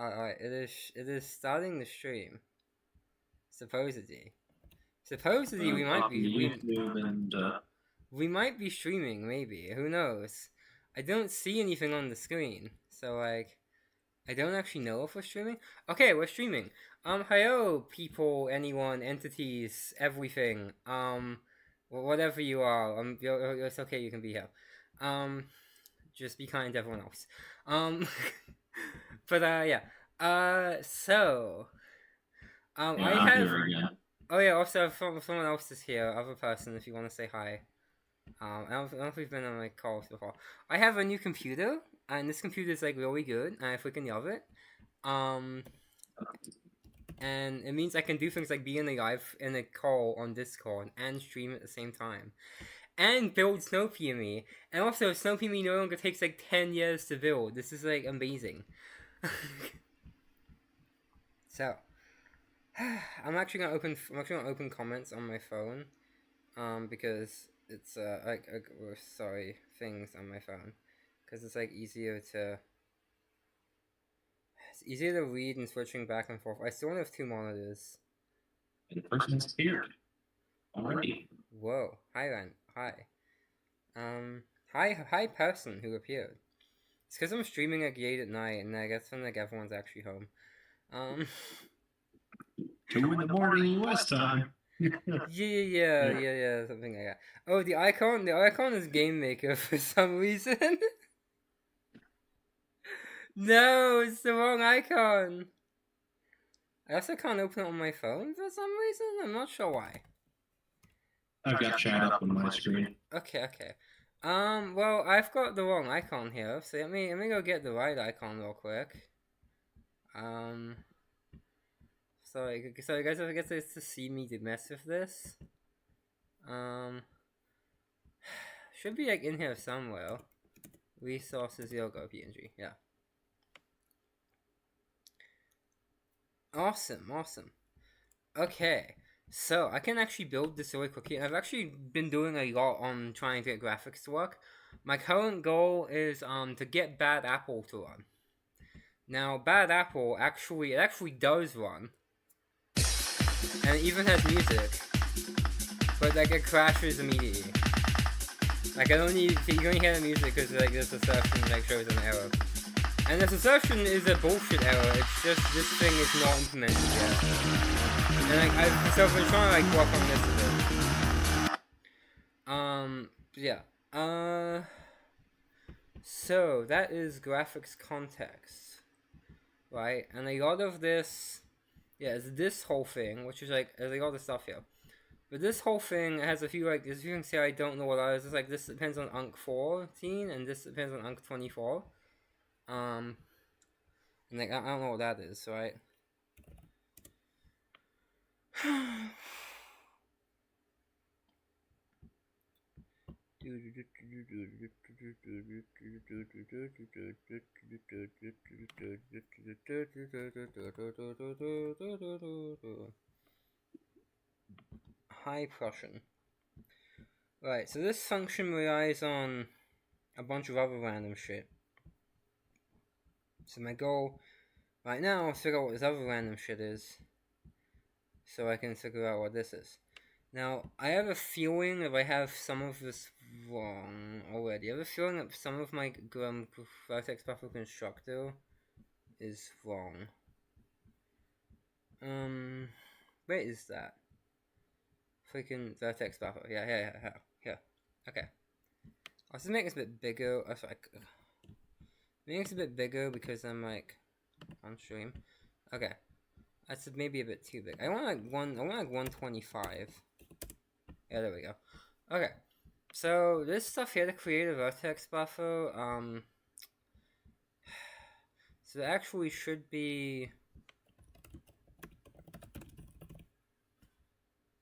Alright, it is starting the stream. Supposedly. Supposedly we might be YouTube and we might be streaming, maybe. Who knows? I don't see anything on the screen. So like I don't actually know if we're streaming. Okay, we're streaming. Hello people, anyone, entities, everything. Whatever you are. It's okay, you can be here. Just be kind to everyone else. But yeah. So yeah, I I'm have. here again. Oh yeah. Also, someone else is here. Other person, if you want to say hi. I don't know if we've been on like calls before. I have a new computer, and this computer is like really good, and I freaking love it. And it means I can do things like be in a call on Discord and stream at the same time, and build SnowPME. And also, SnowPME no longer takes like 10 years to build. This is like amazing. So, I'm actually gonna open comments on my phone, because it's sorry, things on my phone, because it's like it's easier to read and switching back and forth. I still only have 2 monitors. And the person's appeared already. Whoa, hi Ren, hi. Hi person who appeared. It's because I'm streaming like late at night, and I guess when like everyone's actually home. 2 in the morning US time. Yeah, something like that. Oh, the icon is Game Maker for some reason. No, it's the wrong icon. I also can't open it on my phone for some reason. I'm not sure why. I've got chat up on my screen. Okay. Well, I've got the wrong icon here, so let me go get the right icon real quick. So you guys ever get to see me to mess with this? Should be like in here somewhere. Resources, logo, PNG, yeah. Awesome. Okay, so I can actually build this really quickly, and I've actually been doing a lot on trying to get graphics to work. My current goal is to get Bad Apple to run. Now, Bad Apple actually does run, and it even has music, but like it crashes immediately. Like you only hear the music because like this assertion like shows an error. And this assertion is a bullshit error. It's just this thing is not implemented yet. And like so I've been trying to like work on this a bit. Yeah. So that is graphics context, right? And a lot of this, yeah, is this whole thing, which is like there's like all this stuff here. But this whole thing has a few like, as you can see, I don't know what that is. It's like this depends on UNC 14, and this depends on UNC 24. And like I don't know what that is, right? High Prussian. Right, so this function relies on a bunch of other random shit. So my goal right now is to figure out what this other random shit is, so I can figure out what this is. Now, I have a feeling that I have some of this wrong already. I have a feeling that some of my vertex buffer constructor is wrong. Where is that? Freaking vertex buffer. Yeah. Okay. I'll just make this a bit bigger. Make this a bit bigger because I'm like on stream. Okay. That's maybe a bit too big. I want like 125. Yeah, there we go. Okay. So this stuff here to create a vertex buffer, so it actually should be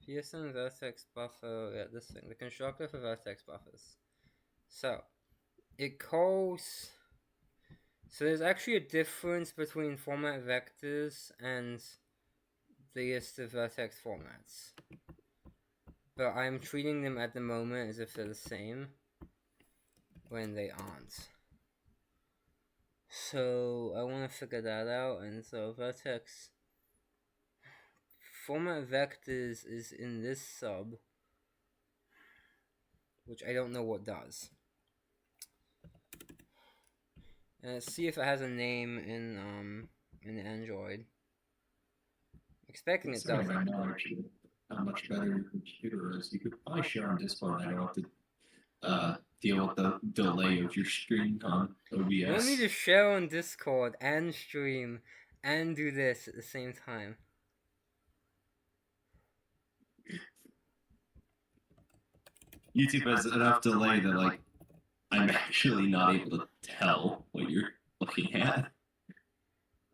PSN vertex buffer, yeah, this thing, the constructor for vertex buffers. So it calls, so there's actually a difference between format vectors and the list of vertex formats, but I'm treating them at the moment as if they're the same when they aren't. So I want to figure that out, and so vertex format vectors is in this sub, which I don't know what does. And let's see if it has a name in Android. Expecting it does. I know actually how much better your computer is. You could probably share on Discord. I don't have to deal with the delay of your stream on OBS. You want me to share on Discord and stream and do this at the same time? YouTube has enough delay that like I'm actually not able to tell what you're looking at.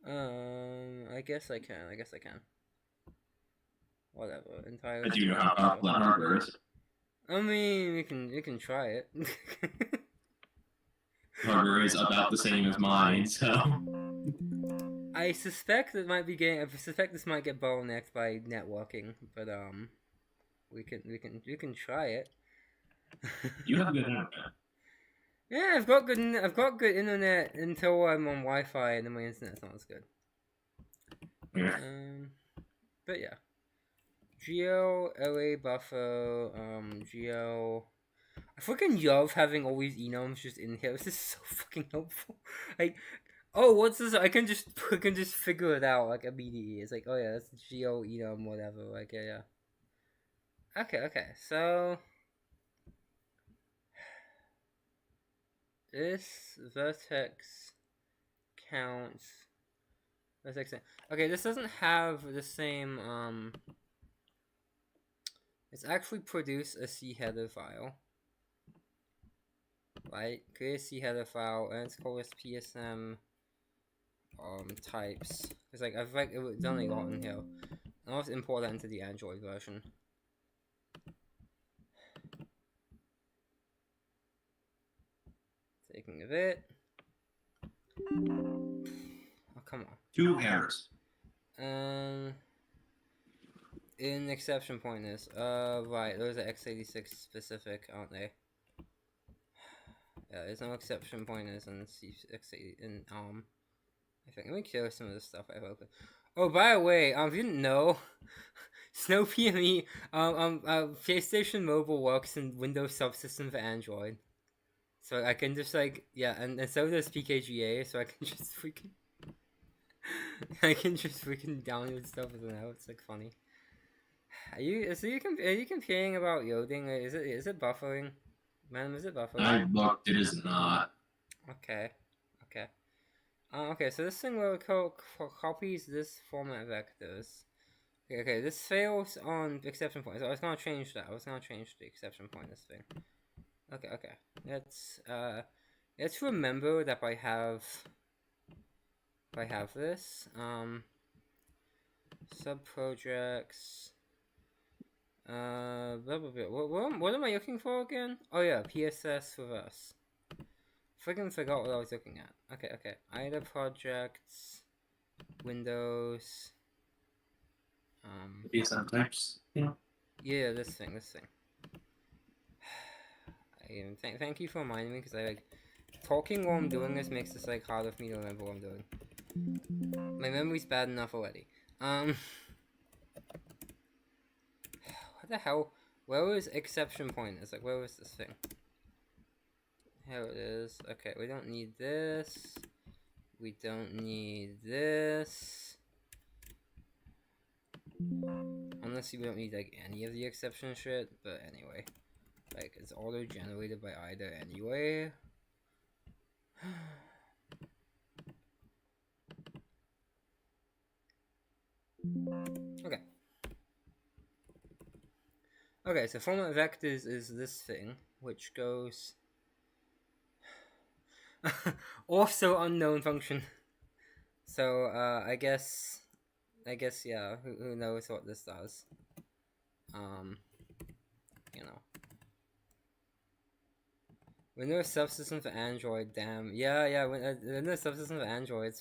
I guess I can. Whatever. Entirely. I do know how powerful that hardware is. I mean, you can try it. Hardware is about the same as mine, so. I suspect this might get bottlenecked by networking, but we can try it. You have good internet. Yeah, I've got good internet until I'm on Wi-Fi and then my internet's not as good. Yeah. But yeah. GL, LA buffer, GL. I fucking love having all these enums just in here. This is so fucking helpful. Like, oh, what's this? I can just figure it out like immediately. It's like, oh yeah, that's GL enum, whatever. Like, yeah. Okay. So this vertex counts. Vertex. Okay, this doesn't have the same It's actually produce a C header file. Right? Create a C header file and it's called as PSM types. It's like I've like it done a lot in here. And I'll just import that into the Android version. Taking a bit. Oh, come on. 2 errors. In exception pointers. Right, those are x86 specific, aren't they? Yeah, there's no exception pointers in x80 in I think. Let me kill some of the stuff I've opened. Oh, by the way, if you didn't know, SnowPME, PlayStation Mobile works in Windows subsystem for Android. So I can just like, yeah, and so does PKGA, so I can just freaking download stuff as well. It's like funny. Are you complaining about loading? Is it buffering? Man, is it buffering? I looked, it is not. Okay. Okay, so this thing where copies this format vectors. Okay, this fails on exception pointers. I was gonna change that. I was gonna change the exception pointers thing. Okay. Let's remember that I have this subprojects. Blah, blah, blah. What am I looking for again? Oh yeah, PSS reverse. Freaking forgot what I was looking at. Okay. IDA projects, Windows. PSM types. Yeah, this thing. Thank you for reminding me because I like talking while I'm doing this makes this like harder for me to remember what I'm doing. My memory's bad enough already. What the hell? Where was exception pointers? Like, where was this thing? Here it is. Okay, we don't need this. We don't need this. Unless we don't need like any of the exception shit. But anyway, like it's auto generated by IDA anyway. Okay, so format vectors is this thing, which goes also unknown function. So I guess yeah, who knows what this does? You know. Windows subsystem for Android, damn. Yeah, Windows subsystem for Android,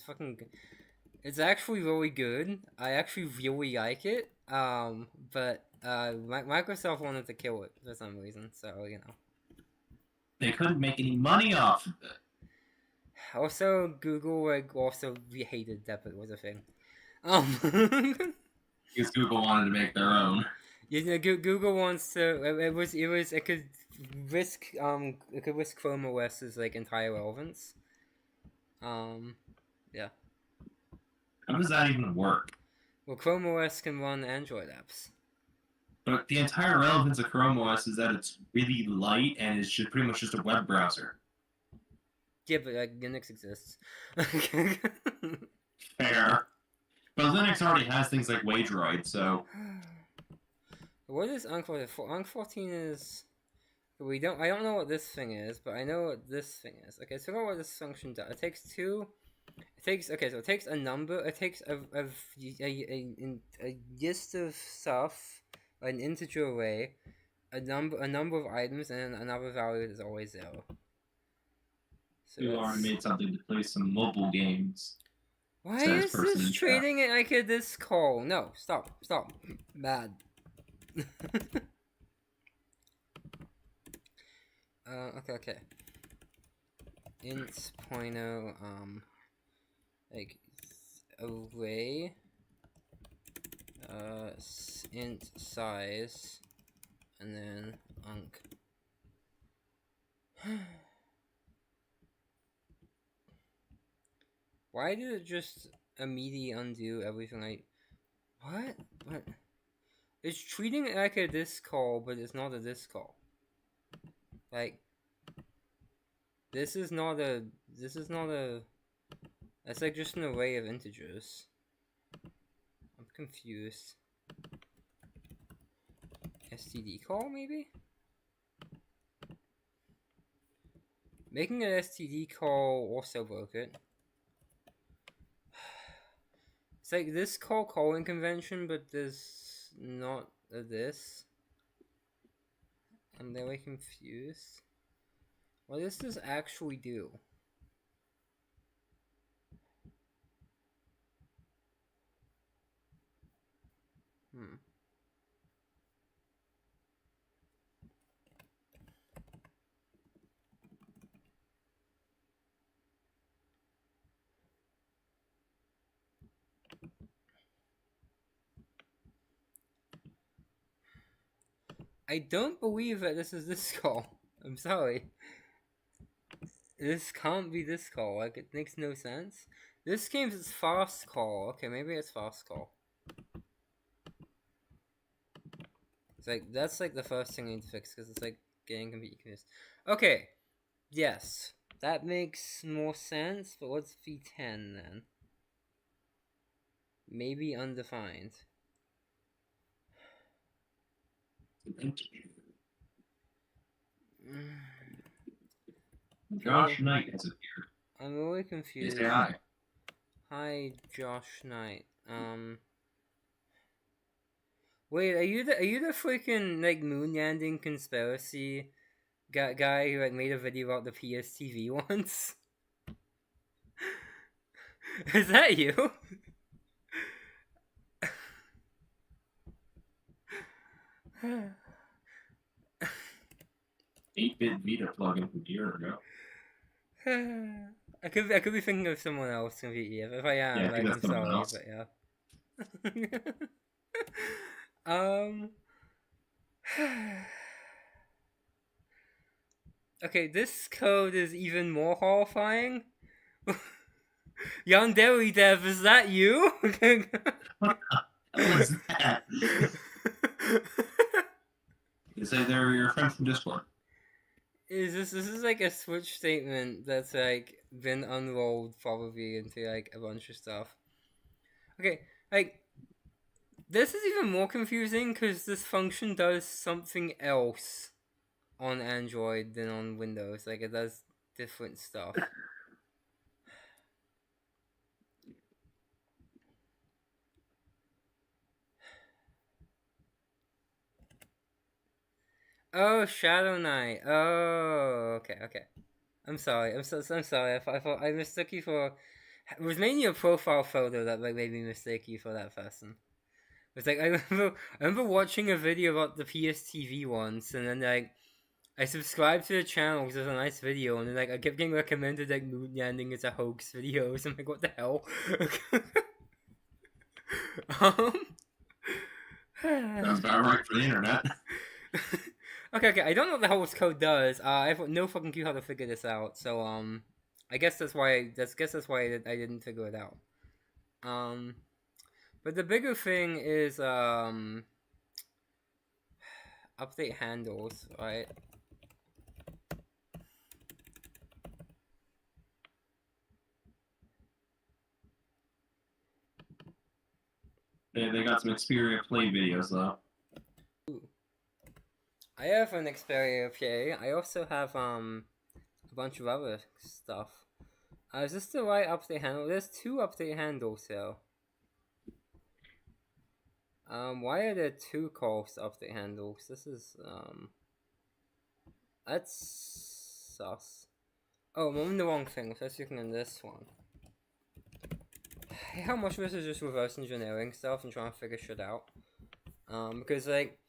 it's actually really good. I actually really like it. But Microsoft wanted to kill it for some reason, so you know. They couldn't make any money off of it. Also, Google like also hated that it was a thing. Um, Because Google wanted to make their own. you know, Google wants to. It could risk Chrome OS's like entire relevance. Um, yeah. How does that even work? Well, Chrome OS can run Android apps. But the entire relevance of Chrome OS is that it's really light and it's just pretty much just a web browser. Yeah, but like Linux exists. Fair. But Linux already has things like Waydroid, so What is Unc 14? Unc 14 is. We don't. I don't know what this thing is, but I know what this thing is. Okay, so what this function does. It takes two. It takes. Okay, so it takes a number. It takes a list of stuff, an integer array, a number of items, and another value that is always 0. So you already made something to play some mobile games. Why Says is person this in chat. treating it like a this call? No, stop. Bad. Okay. Int pointer, like array, int size, and then unc. Why did it just immediately undo everything What? It's treating it like a this call, but it's not a this call. Like, this is not a, that's like just an array of integers. I'm confused. STD call, maybe? Making an STD call also broke it. It's like this calling convention, but there's not a this. I'm very confused. What does this actually do? I don't believe that this is this call. I'm sorry. This can't be this call. Like, it makes no sense. This game's is fast call. Okay, maybe it's fast call. It's like, that's like the first thing I need to fix, because it's like getting completely confused. Okay. Yes. That makes more sense, but what's V10 then? Maybe undefined. Josh Knight has appeared. I'm really confused. Say hi. Hi, Josh Knight. Wait, are you the freaking like moon landing conspiracy guy who like made a video about the PSTV once? Is that you? 8-bit Vita plugin from a year ago. I could be thinking of someone else completely. If I am, Yeah, like, I'm sorry, else. but yeah. Okay, this code is even more horrifying. Yandere Dev, is that you? What the hell is that? They say they're your friend from Discord. This is like a switch statement that's like been unrolled probably into like a bunch of stuff. Okay, like this is even more confusing because this function does something else on Android than on Windows. Like, it does different stuff. Oh, Shadow Knight. Oh, okay. I'm sorry. I'm sorry. I thought I mistook you for. It was mainly a profile photo that like made me mistake you for that person. It's like I remember watching a video about the PSTV once, and then like I subscribed to the channel because there's a nice video, and then like I kept getting recommended like moon landing is a hoax videos. I'm like, what the hell? um, Sounds about right for the internet. okay. I don't know what the hell this code does. I have no fucking clue how to figure this out. So I guess that's why. That's why I didn't figure it out. But the bigger thing is update handles, right? They got some Xperia Play videos though. Ooh. I have an Xperia Play. I also have a bunch of other stuff. Is this the right update handle? There's 2 update handles here. Why are there 2 calls update handles? This is that's sus. Oh, I'm on the wrong thing. So I was looking on this one. How much of this is just reverse engineering stuff and trying to figure shit out? Because like,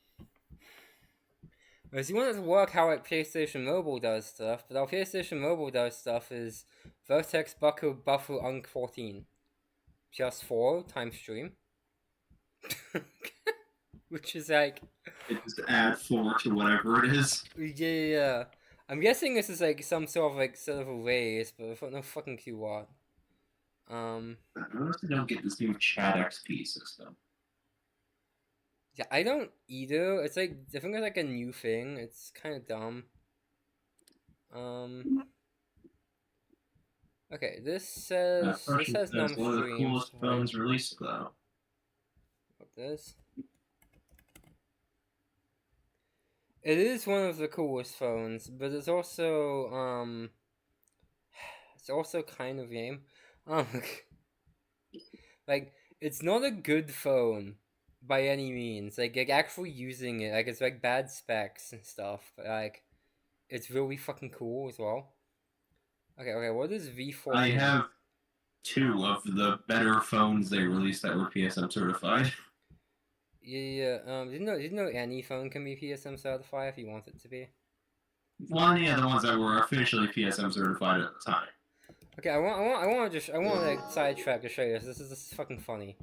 you want it to work how like PlayStation Mobile does stuff, but how PlayStation Mobile does stuff is vertex buffer unc 14 plus 4 time stream, which is like It just add 4 to whatever it is. yeah. I'm guessing this is like some sort of a raise, but I've got no fucking clue what. I honestly don't get this new chat XP system. Yeah, I don't either. It's like I think it's like a new thing. It's kind of dumb. Okay, this says num one of the streams. coolest phones released though. What this? It is one of the coolest phones, but it's also kind of lame. Like it's not a good phone by any means. Like actually using it, like it's like bad specs and stuff, but like it's really fucking cool as well. Okay, what is V14? I have 2 of the better phones they released that were PSM certified. Yeah. Didn't know any phone can be PSM certified if you want it to be. Well, yeah, the ones that were officially PSM certified at the time. Okay, I want to like sidetrack to show you this. This is fucking funny.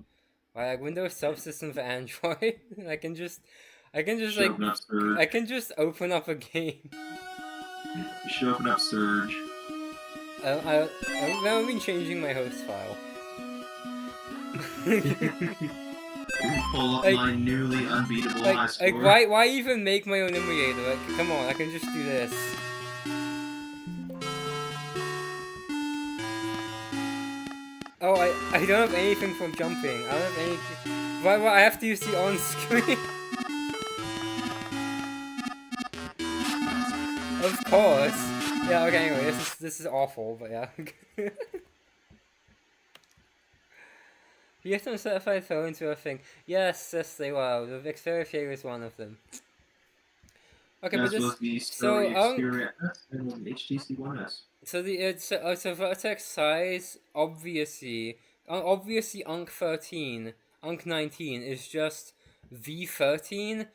Like Windows subsystem for Android, I can just like I can just open up a game. You should open up Surge. I've never been changing my host file. Pull up my newly unbeatable high score. Like why even make my own emulator? Like come on, I can just do this. Oh, I don't have anything for jumping. I don't have anything. Why I have to use the on screen? Of course. Yeah. Okay. Anyway, this is awful, but yeah. PSM certified phones were a thing. Yes, they were. The Xperia Play was one of them. Okay, but this Xperia S and HTC One S. So so vertex size obviously Unc 13, Unc 19 is just V13,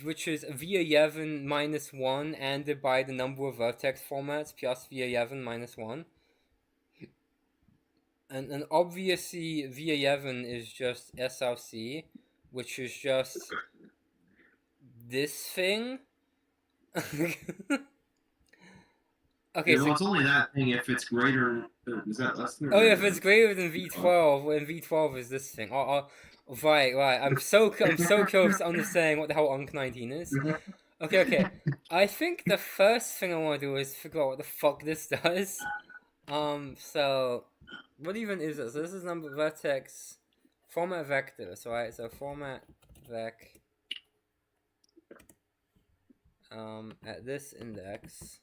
which is V11 minus 1 and by the number of vertex formats plus V11 minus 1. And obviously V11 is just SRC, which is just this thing. Okay, yeah, well, it's only that thing if it's greater. Is that less than? Oh yeah, if it's greater than V12, and V12 is this thing. Right. I'm so close to understanding what the hell Unc 19 is. Okay. I think the first thing I want to do is figure out what the fuck this does. So what even is this? So this is number vertex format vectors, right? So format vec at this index.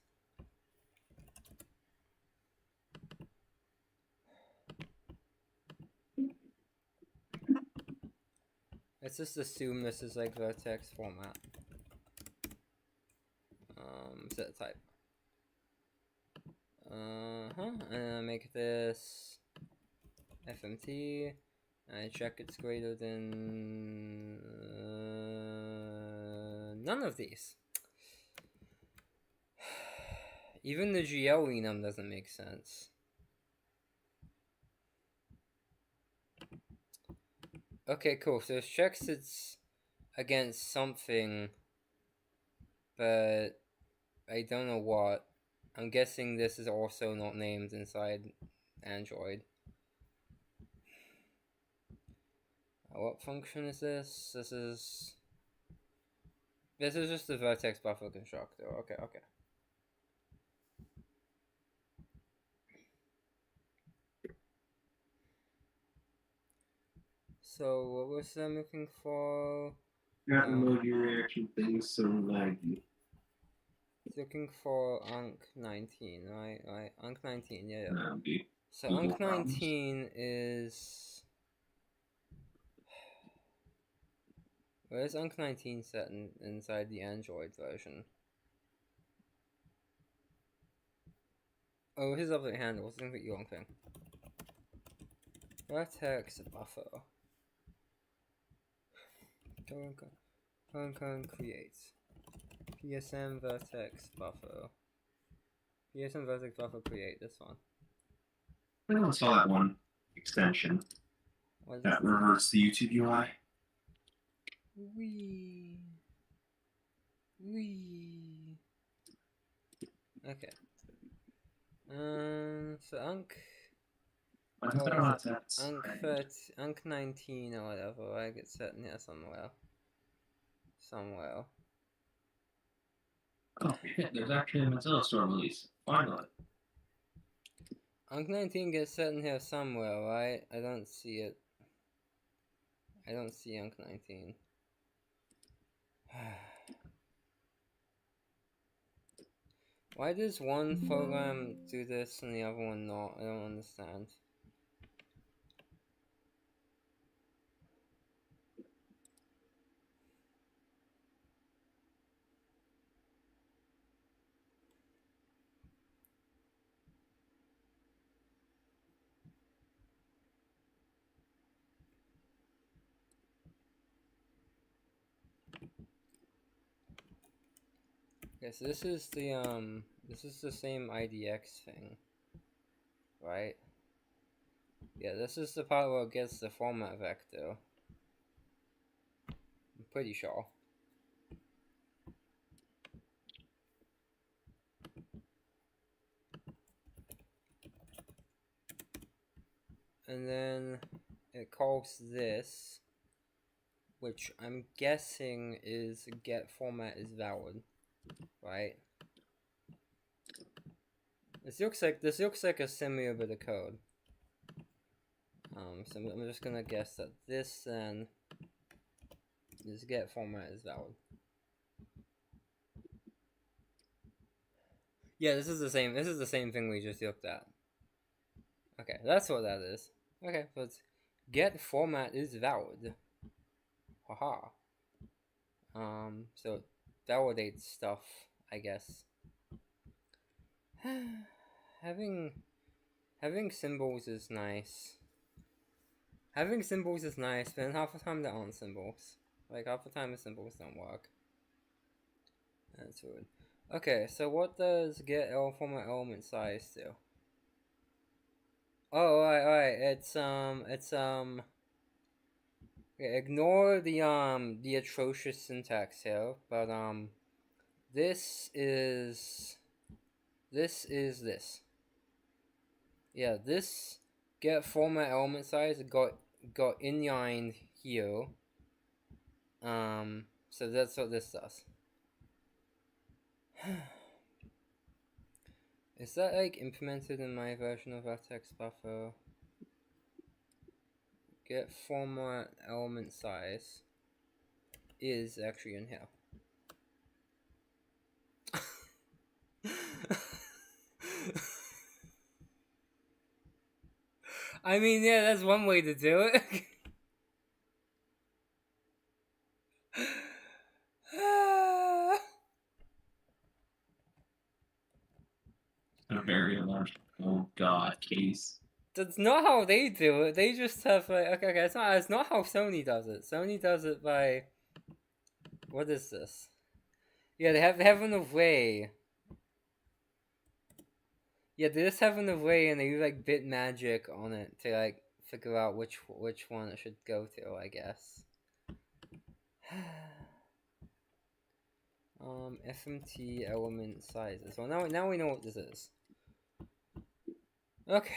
Let's just assume this is like vertex format. Set type. And make this FMT. I check it's greater than none of these. Even the GL enum doesn't make sense. Okay, cool. So it checks it's against something, but I don't know what. I'm guessing this is also not named inside Android. What function is this? This is just the vertex buffer constructor. Okay. So what was I looking for? That emoji reaction thing's so laggy. Looking for UNC19, right? UNC19, yeah. That would be So Google problems. UNC19 is... Where is UNC19 set inside the Android version? Oh, his other handle. What's the wrong thing? Vertex buffer. Go create. PSM vertex buffer. PSM vertex buffer create. This one. I only saw that one extension that reverts the YouTube UI. Wee. Okay. So Unc 19 or whatever, I get set in here somewhere. Oh shit, there's actually a Mozilla Store release. Finally. Unc 19 gets set in here somewhere, right? I don't see it. I don't see Unc 19. Why does one program do this and the other one not? I don't understand. Okay, so this is the same IDX thing, right? Yeah, this is the part where it gets the format vector. I'm pretty sure. And then it calls this, which I'm guessing is get format is valid, right? This looks like a similar bit of code. So I'm just gonna guess that this then is get format is valid. Yeah, this is the same thing we just looked at. Okay, that's what that is. Okay, so it's get format is valid. Haha. So it validates stuff, I guess. having symbols is nice. Having symbols is nice, but then half the time there aren't symbols. Like half the time the symbols don't work. That's weird. Okay, so what does get format element size do? Oh, right. It's okay, ignore the atrocious syntax here, but this is this. Yeah, this get format element size got inlined here. So that's what this does. Is that like implemented in my version of vertex buffer? Get format element size is actually in here. I mean, yeah, that's one way to do it. A very large, oh god, case. That's not how they do it. They just have like okay. It's not how Sony does it. Sony does it by what is this? Yeah, they have an array. Yeah, they just have an array and they use like bit magic on it to like figure out which one it should go to, I guess. FMT element sizes. Well, now we know what this is. Okay.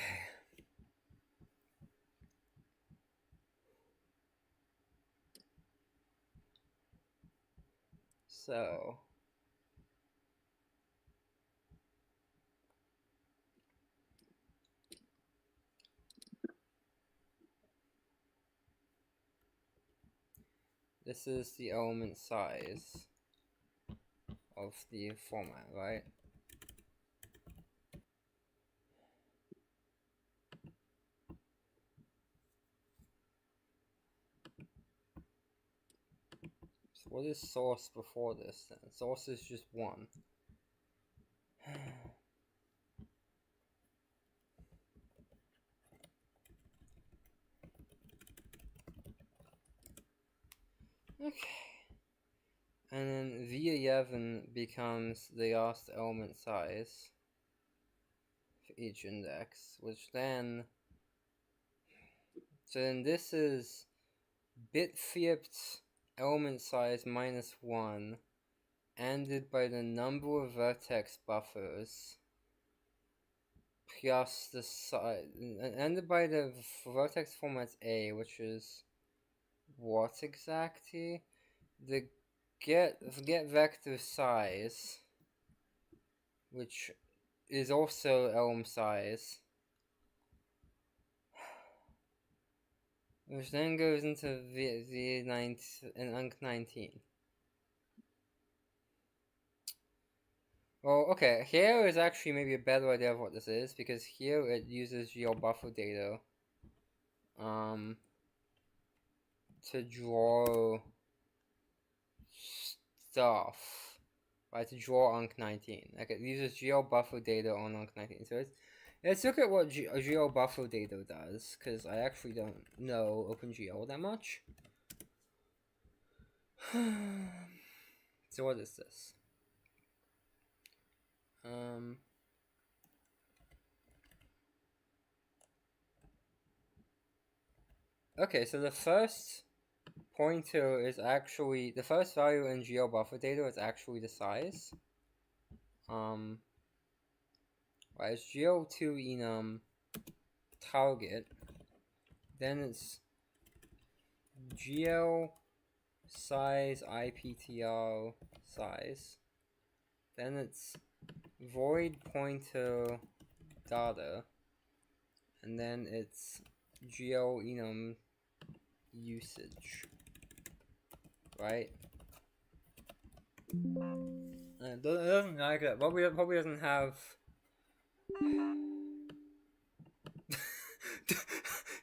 So this is the element size of the format, right? So what is source before this then? Source is just 1. Okay. And then V11 becomes the last element size for each index, which then... So then this is bit flipped element size minus 1, ended by the number of vertex buffers, plus the size, ended by the vertex format A, which is what exactly? The get vector size, which is also elm size, which then goes into V9 and UNC19. Well, okay, here is actually maybe a better idea of what this is, because here it uses GeoBuffer data to draw stuff, right? To draw UNC19. Like it uses GeoBuffer data on UNC19. So let's look at what GeoBuffer data does, because I actually don't know OpenGL that much. So what is this? Okay, so the first pointer is actually, the first value in GeoBuffer data is actually the size. Right, it's geo2 enum target, then it's geo size IPTR size, then it's void pointer data, and then it's geo enum usage, right? It doesn't like that. Probably doesn't have.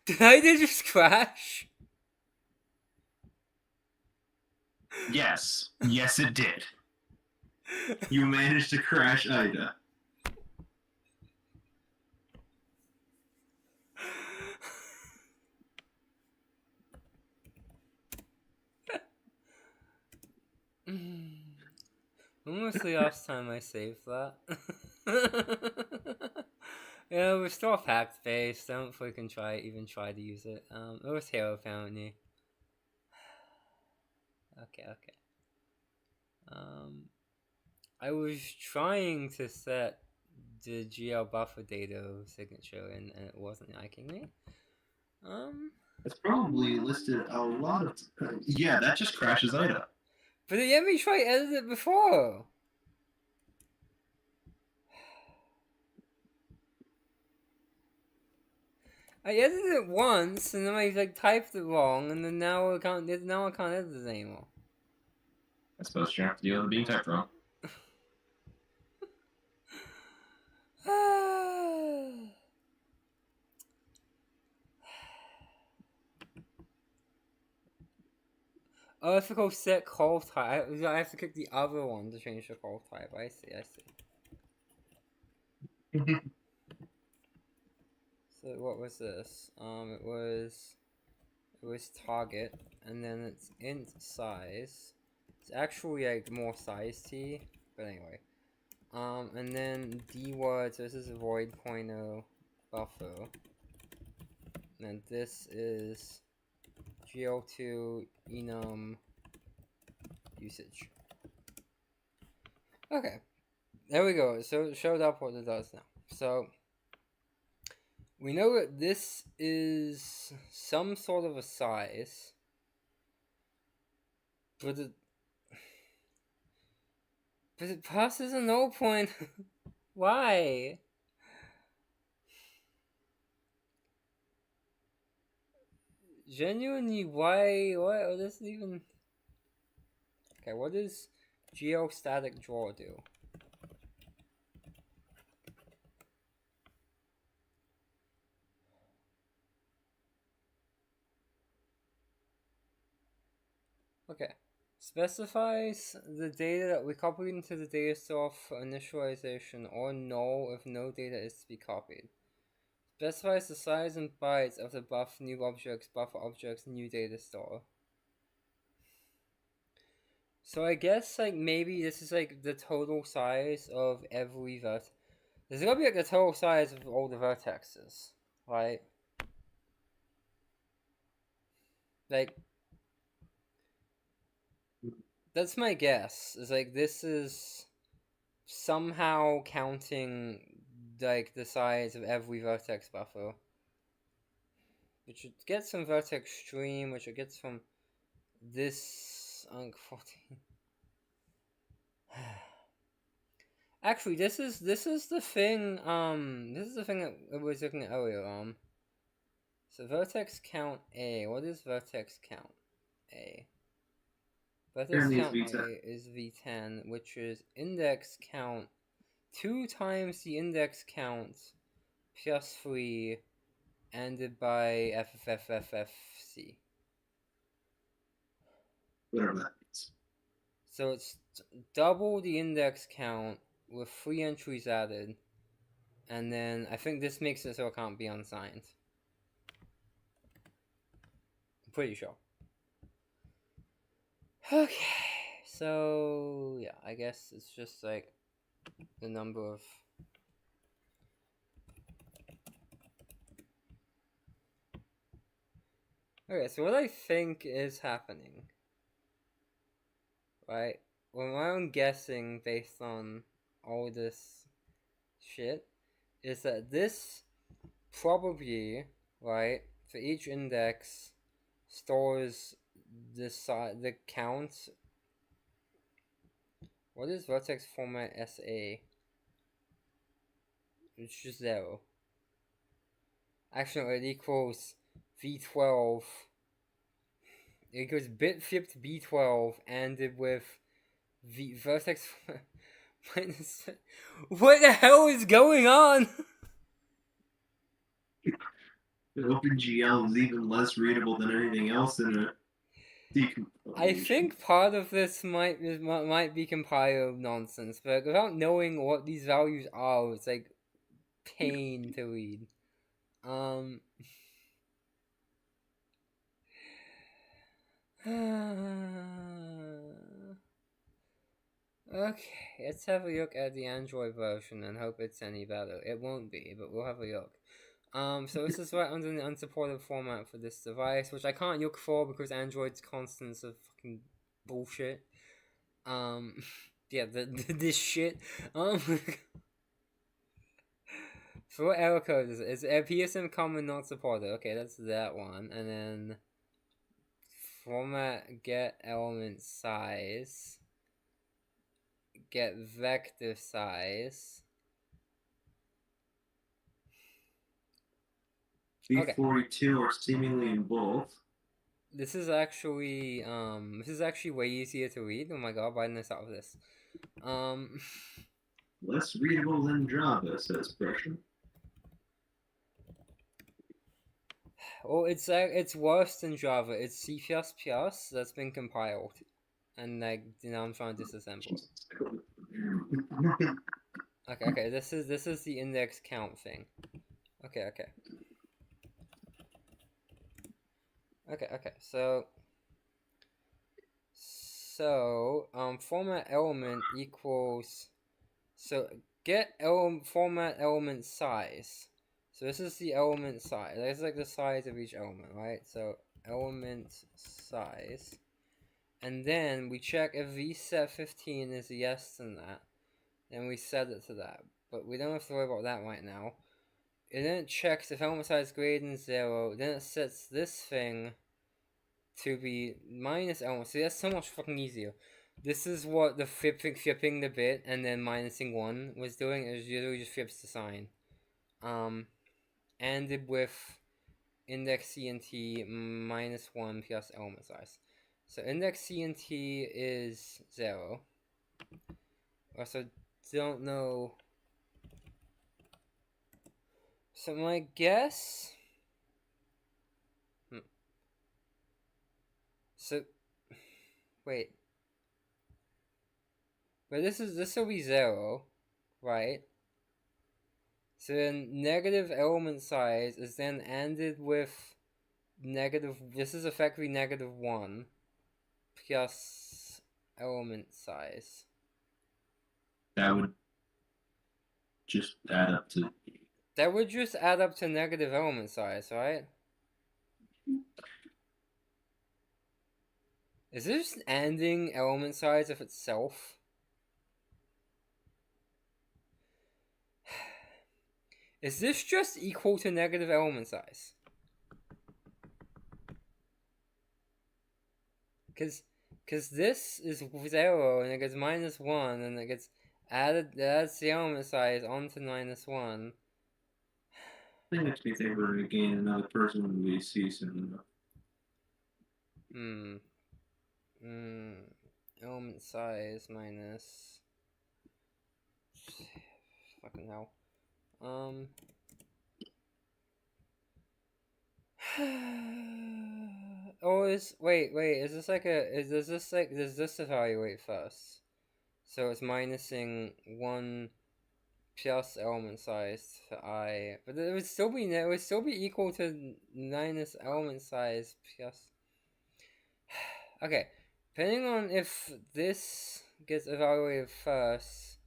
Did I just crash? Yes. Yes, it did. You managed to crash Ida. When was the last time I saved that? Yeah, we're still fact based. I don't know if we can even try to use it. It was Halo apparently. Okay. I was trying to set the GL buffer data signature and it wasn't liking me. It's probably listed a lot of. Yeah, that just crashes Ida. But it let me try to edit it before. I edited it once and then I like typed it wrong and then now I can't edit it anymore. I suppose you have to deal with being typed wrong. Oh, I have to go set call type. I have to click the other one to change the call type. I see. So what was this? It was target, and then it's int size. It's actually like more size t, but anyway. And then dword, so this is a void pointer buffer. And this is gl2 enum usage. Okay, there we go. So it showed up what it does now. So we know that this is some sort of a size, but it passes a null point. Why? Genuinely, why? What does it even? Okay, what does geostatic draw do? Okay. Specifies the data that we copied into the data store for initialization or null if no data is to be copied. Specifies the size and bytes of the new objects, buffer objects, new data store. So I guess like maybe this is like the total size of every vertex. This is gonna be like the total size of all the vertexes, right? Like that's my guess. Is like this is somehow counting like the size of every vertex buffer, which it gets from vertex stream, which it gets from this 14. Actually, this is the thing. This is the thing that I was looking at earlier. So vertex count A. What is vertex count A? Vertex count A is v10, which is index count 2 times the index count plus 3 ended by FFFFFC. Whatever that means. So it's double the index count with 3 entries added, and then I think this makes it so it can't be unsigned. I'm pretty sure. Okay, so yeah, I guess it's just like the number of. Okay, so what I think is happening, right? Well, my own guessing based on all this shit is that this probably, right, for each index stores the count. What is vertex format SA? It's just 0. Actually, it equals v12. It equals bit flipped b12 ended with vertex minus. What the hell is going on? The OpenGL is even less readable than anything else in it. I think part of this might be compiled nonsense, but without knowing what these values are, it's like pain to read. Okay, let's have a look at the Android version and hope it's any better. It won't be, but we'll have a look. So this is right under the unsupported format for this device, which I can't look for because Android's constants are fucking bullshit. Yeah, this shit. So what error code is it? It's PSM common not supported. Okay, that's that one. And then format get element size. Get vector size. V42 are seemingly in both. This is actually way easier to read. Oh my god, why didn't I start with this? Less readable than Java, says Pressure. Well, it's worse than Java. It's C++ that's been compiled, and like now I'm trying to disassemble. Okay. This is the index count thing. Okay. So format element equals So get format element size. So this is the element size. That's like the size of each element, right? So element size. And then we check if vset15 is yes to that. Then we set it to that. But we don't have to worry about that right now. And then it checks if element size is greater than 0. Then it sets this thing to be minus element. See, that's so much fucking easier. This is what the flipping the bit and then minusing 1 was doing. It was usually just flips the sign. Ended with index CNT minus 1 plus element size. So index CNT is 0. Also, don't know. So my guess. So, wait. But this will be 0, right? So then negative element size is then ended with negative. This is effectively negative 1 plus element size. That would just add up to. That would just add up to negative element size, right? Is this ending element size of itself? Is this just equal to negative element size? Because this is 0 and it gets minus 1 and it gets added, adds the element size onto minus 1. I think makes me think we're going to gain another person when we see soon enough. Element size minus. Fucking hell. Oh, wait. Is this like a? Does this evaluate first? So it's minusing 1 plus element size to I, but it would still be equal to minus element size plus. Okay, depending on if this gets evaluated first,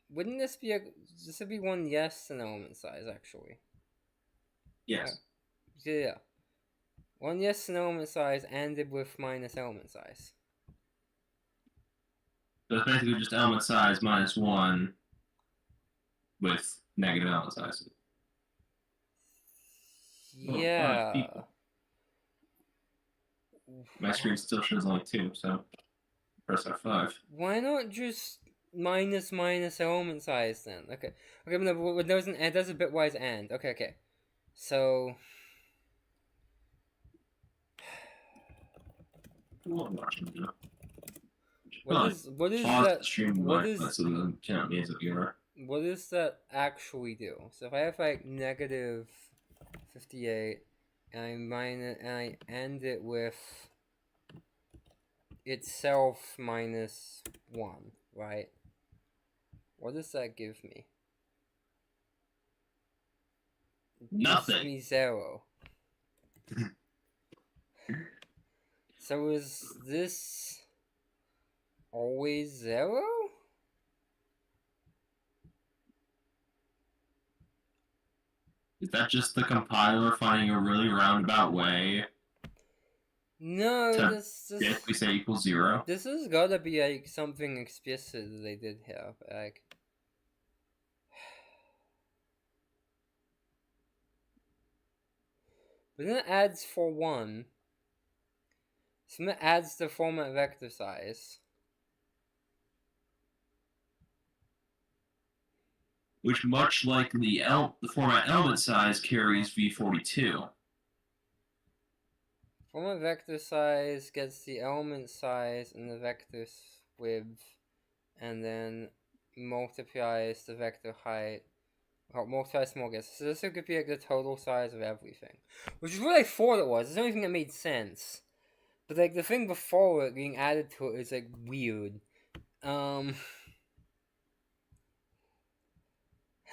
wouldn't this be this would be 1 yes and element size actually? Yes. Yeah. 1 yes and element size ended with minus element size. So it's basically just element size minus 1 with negative element size. Yeah. My screen still shows only 2, so press F5. Why not just minus element size then? Okay, but no, it doesn't. It does a bitwise and. Okay. So. What is that? Stream What is so the cannot means of viewer. What does that actually do? So if I have like negative 58 and I end it with itself minus 1, right? What does that give me? Nothing. Gives me 0. So is this always 0? Is that just the compiler finding a really roundabout way? No, this if we say equals 0. This has gotta be like something explicit that they did here, like. But then it adds for 1. So then it adds the format vector size. Which, much like the format element size, carries v42. Format vector size gets the element size and the vector width, and then multiplies the vector height. Well, multiplies small guess. So this could be like the total size of everything, which is what I thought it was. It's the only thing that made sense. But like the thing before it being added to it is like weird.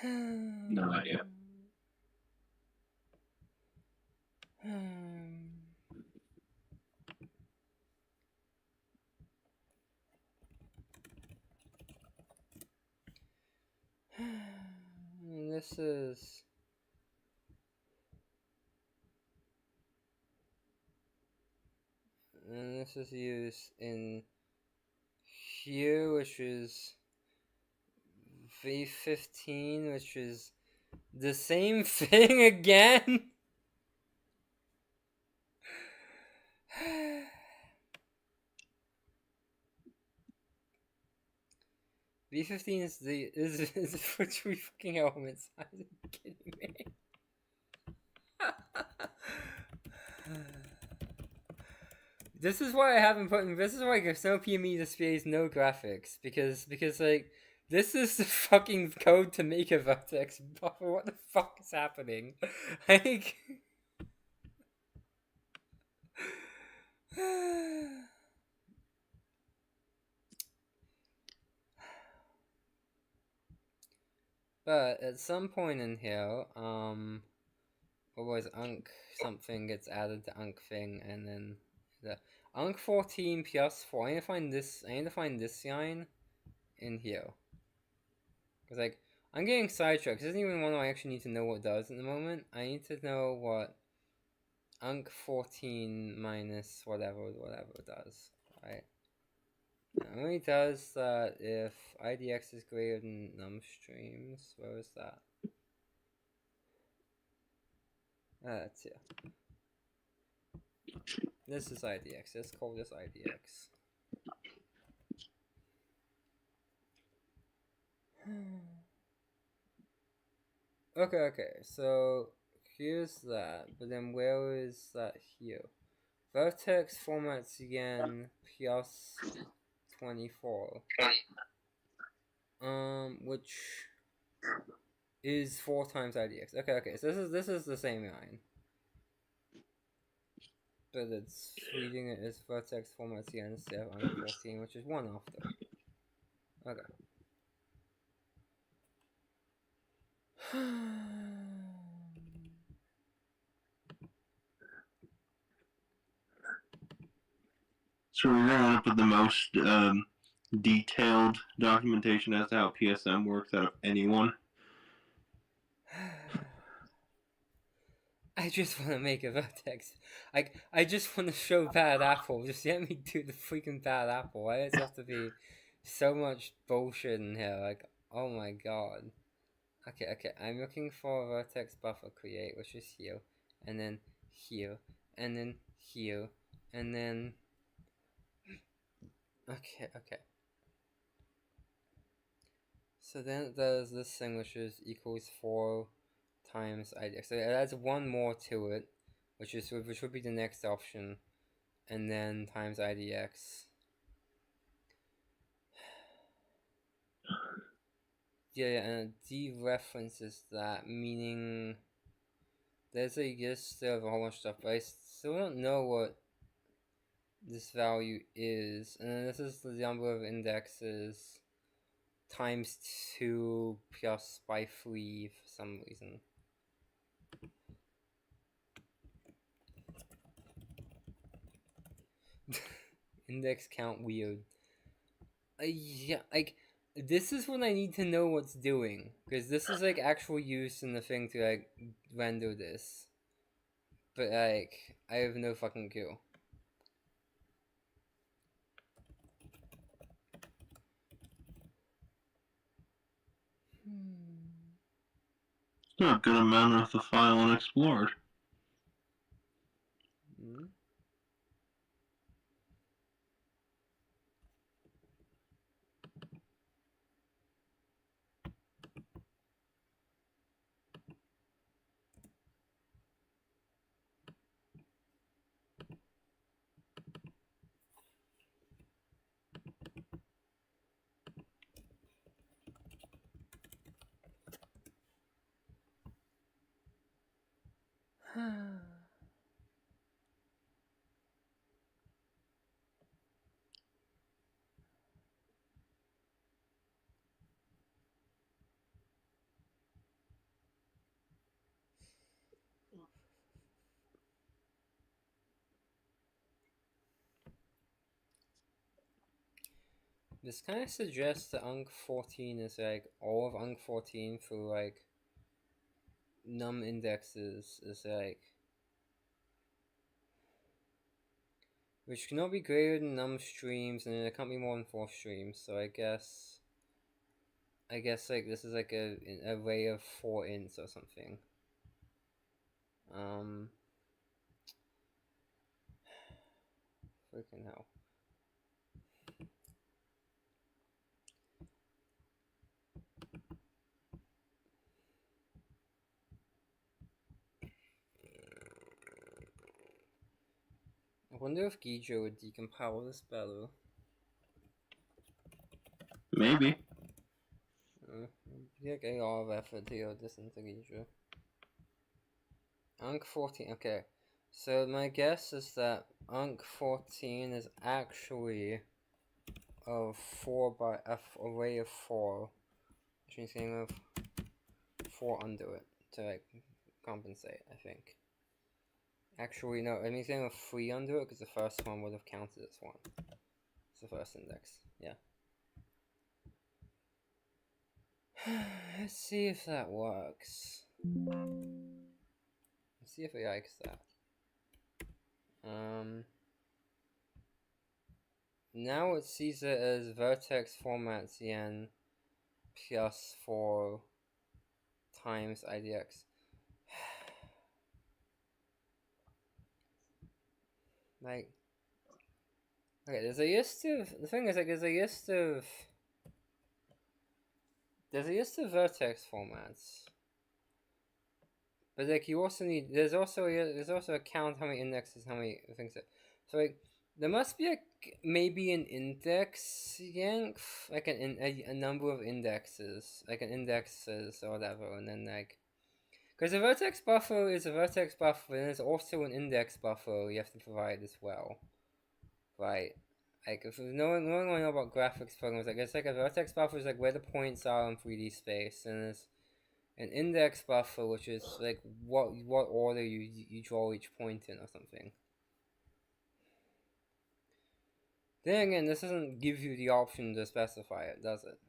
No idea. this is. And this is used in here, which is V15, which is the same thing again. V15 is is for three fucking elements. Are you kidding me? This is why I haven't put in. This is why SnowPME displays no graphics because like this is the fucking code to make a vertex buffer. What the fuck is happening? Like. But at some point in here, what was unc something gets added to unc thing, and then the unc 14 plus 4. I need to find this. I need to find this line in here because like I'm getting sidetracked. This isn't even one I actually need to know what it does at the moment. I need to know what unc 14 minus whatever does. Right. It only does that if IDX is greater than num streams. Where is that? That's here. This is IDX. Let's call this IDX. Okay. So here's that. But then where is that here? Vertex formats again plus 24. Which is 4 times IDX. Okay. So this is the same line. But it's reading it as vertex formats again instead of 14, which is 1 after. Okay. So we're gonna put the most detailed documentation as to how PSM works out of anyone. I just want to make a vertex. I just want to show bad apple. Just let me do the freaking bad apple. Why does it have to be so much bullshit in here? Like, oh my god. Okay. I'm looking for a vertex buffer create, which is here, and then here, and then here, and then. Okay. So then it does this thing, which is equals 4 times IDX. So it adds one more to it, which would be the next option, and then times IDX. Yeah, and it dereferences that, meaning there's a list of a whole bunch of stuff, but I still don't know what this value is. And then this is the number of indexes times 2 plus by 3 for some reason. Index count weird. Yeah, like this is when I need to know what's doing, because this is like actual use in the thing to like render this, but like I have no fucking clue. It's not a good amount of the file unexplored. Hmm. This kind of suggests that UNC 14 is like all of UNC 14 through like num indexes is like, which cannot be greater than num streams, and it can't be more than 4 streams. So I guess like this is like an array of 4 ints or something. Freaking hell. I wonder if Gijo would decompile this better. Maybe. Like a lot of effort to go this into Gijo. Unc 14. Okay, so my guess is that Unc 14 is actually of 4 by array of 4, which means getting of 4 under it to like compensate. I think. Actually, no, it means getting a 3 under it because the first one would have counted as 1. It's the first index. Yeah. Let's see if that works. Let's see if it likes that. Now it sees it as vertex format cn plus 4 times idx. Like, okay, there's a list of, the thing is, like, there's a list of vertex formats, but like you also need, there's also a count how many indexes, how many things that, so like there must be maybe an index yank, like a number of indexes, like an indexes or whatever, and then like, because a vertex buffer is a vertex buffer, and there's also an index buffer you have to provide as well, right? Like, if no one know about graphics programs, like it's like a vertex buffer is like where the points are in 3D space, and there's an index buffer, which is like what order you draw each point in or something. Then again, this doesn't give you the option to specify it, does it?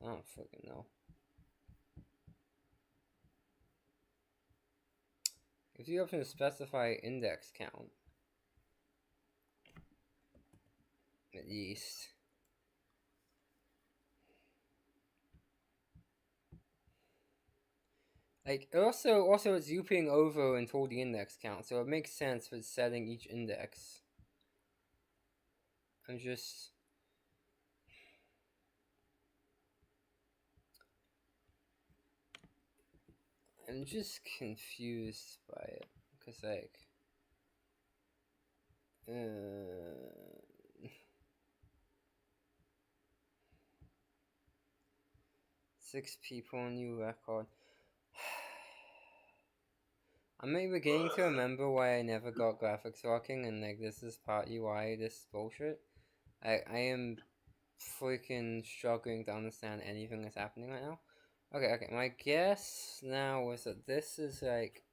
I don't freaking know. Gives you the option to specify index count. At least. Like, also it's looping over until the index count, so it makes sense for setting each index. I'm just confused by it, because like, 6 people, new record. I'm maybe beginning to remember why I never got graphics working, and like this is partly why this is bullshit. I am freaking struggling to understand anything that's happening right now. Okay, my guess now is that this is like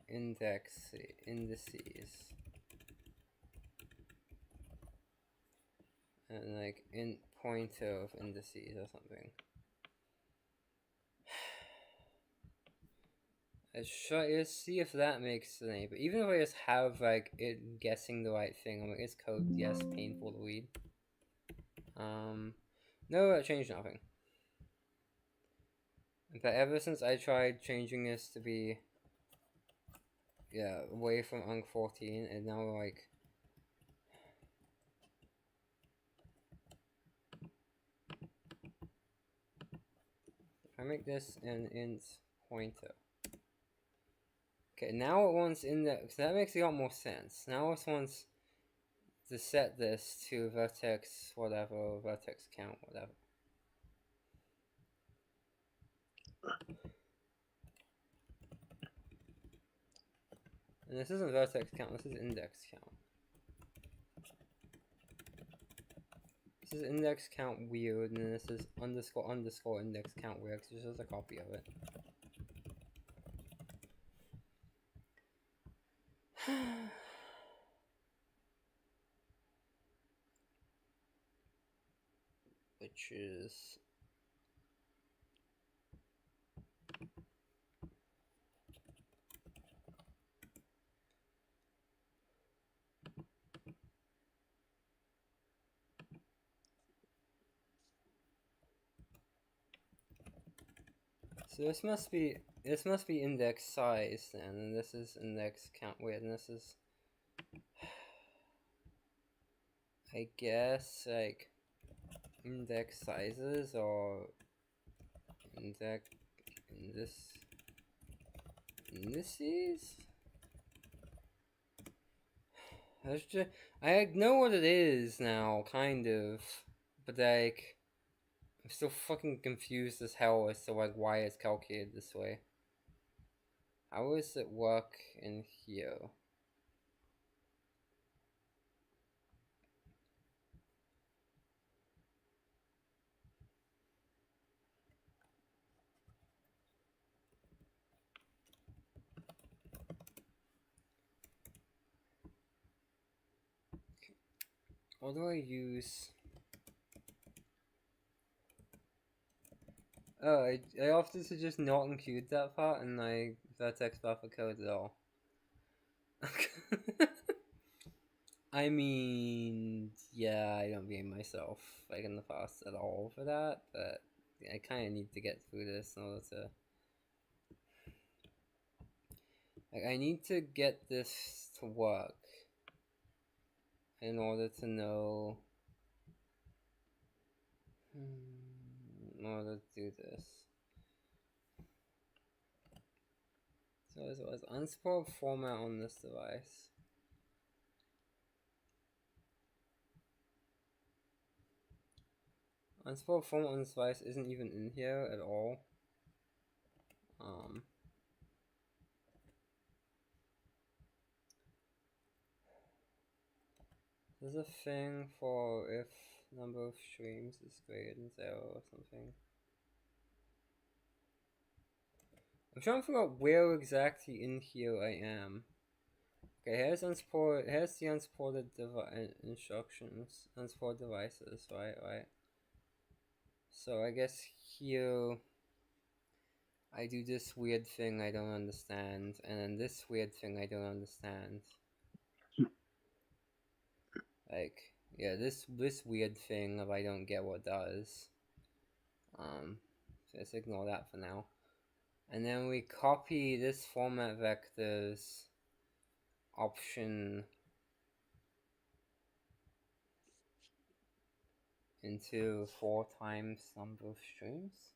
indices. And like int pointer of indices or something. Let's see if that makes any. But even if I just have like it guessing the right thing, I'm like, it's code, yes, painful to read. No, that changed nothing. In fact, ever since I tried changing this to be, yeah, away from Unc 14, and now like, if I make this an int pointer. Okay, now it wants index. That makes a lot more sense. Now it wants to set this to vertex whatever, vertex count whatever. And this isn't vertex count, this is index count. This is index count weird, and then this is underscore underscore index count weird, because this is a copy of it. which is so this must be index size then, and this is index count. Wait, and this is I guess like index sizes or index indices. I know what it is now, kind of, but like I'm still fucking confused as hell as to like why it's calculated this way. How does it work in here? What do I use? Oh, I opted to just not include that part in my vertex buffer code at all. I mean, yeah, I don't blame myself like in the past at all for that, but I kind of need to get through this in order to. Like, I need to get this to work in order to know. In order to do this. So it was unsupported format on this device. Unsupported format on this device isn't even in here at all. There's a thing for if number of streams is greater than 0 or something. I'm trying to figure out where exactly in here I am. Okay, here's the unsupported instructions, unsupported devices, right? So I guess here I do this weird thing I don't understand, and then this weird thing I don't understand. Like, yeah, this weird thing of I don't get what does. So let's ignore that for now. And then we copy this format vector's option into 4 times number of streams.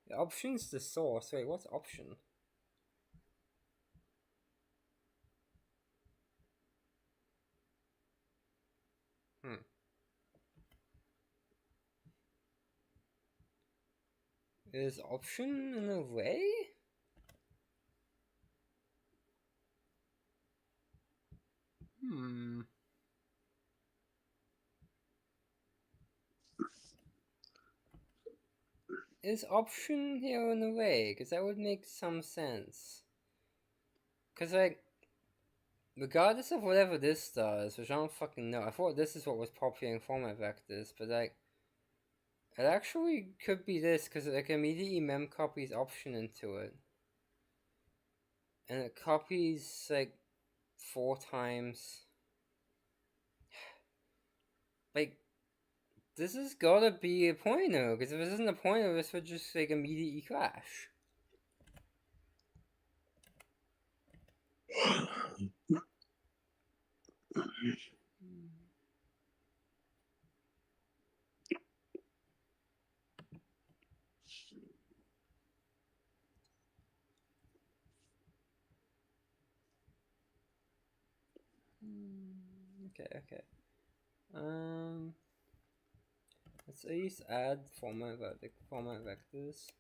The option's the source. Wait, what's option? Is option in a way? Is option here in a way? Because that would make some sense. Because, like, regardless of whatever this does, which I don't fucking know, I thought this is what was populating format vectors, but, like, it actually could be this, because it, like, immediately mem copies option into it. And it copies, like, 4 times. Like, this has gotta be a pointer, because if this isn't a pointer, this would just, like, immediately crash. Okay. Let's at least add format vectors.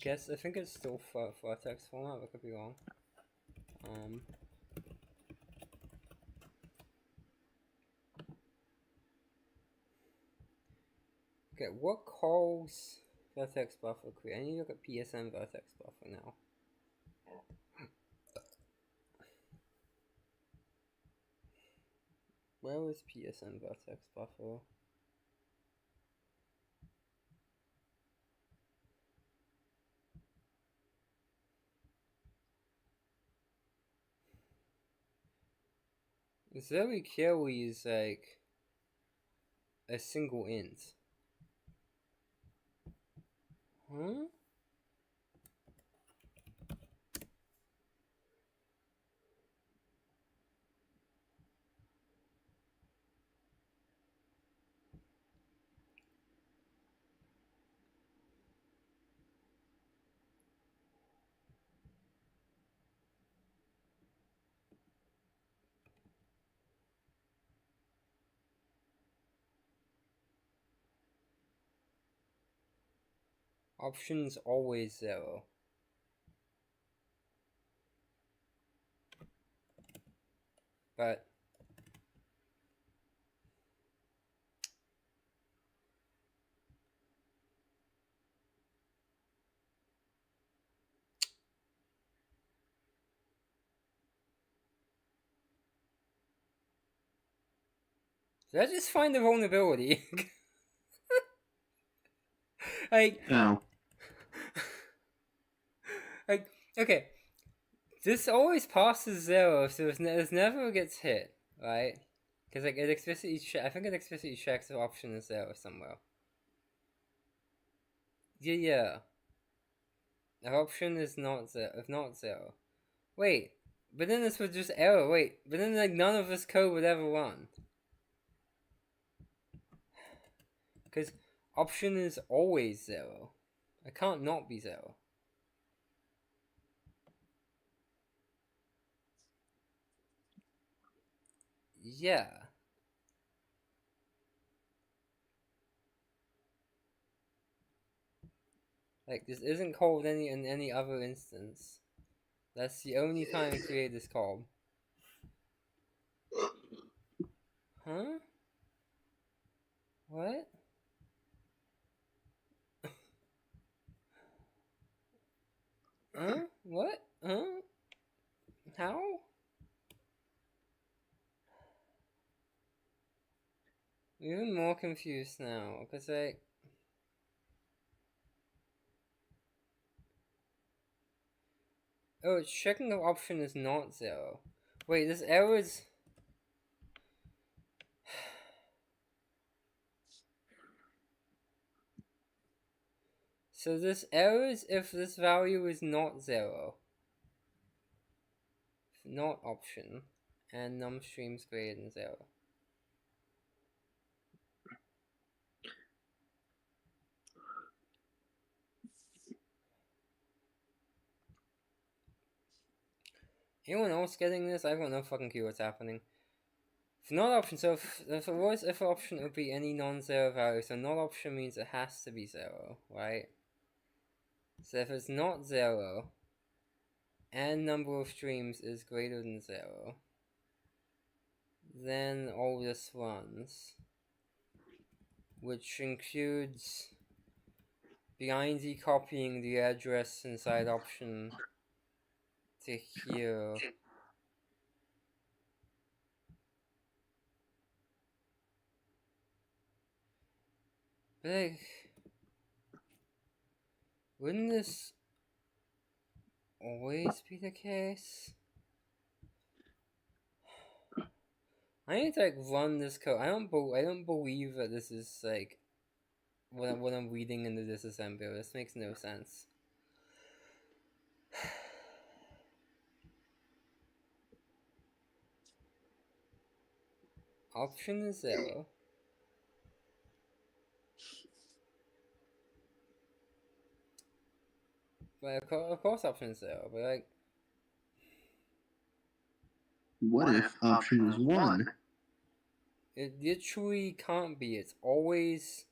I think it's still vertex format, I could be wrong. Okay, what calls Vertex buffer create. I need to look at PSM vertex buffer now. Where was PSM vertex buffer? Zoe Kelly is like a single int. Huh? Options always 0. But did I just find the vulnerability? like, Oh. like, okay. This always passes 0, so this never gets hit, right? Because like it explicitly, I think it explicitly checks if option is 0 somewhere. Yeah. If option is not 0, if not 0. Wait, but then this would just error. Wait, but then like none of this code would ever run. Because option is always 0. It can't not be 0. Yeah. Like this isn't called in any other instance. That's the only time I create this call. Huh? What? Huh? What? Huh? How? I'm even more confused now, because like... Oh, it's checking if option is not 0. Wait, this error is... So this error is if this value is not 0. Not option. And num streams greater than 0. Anyone else getting this? I've got no fucking clue what's happening. For not option, so if it was if option, it would be any non-zero value. So not option means it has to be 0, right? So if it's not 0, and number of streams is greater than 0, then all this runs, which includes blindly copying the address inside option to here. But like, wouldn't this always be the case? I need to like run this code. I don't believe that this is like what I'm reading into this assembly. This makes no sense. Option is 0. But of course option is 0, but like... What if option is 1? It literally can't be. It's always...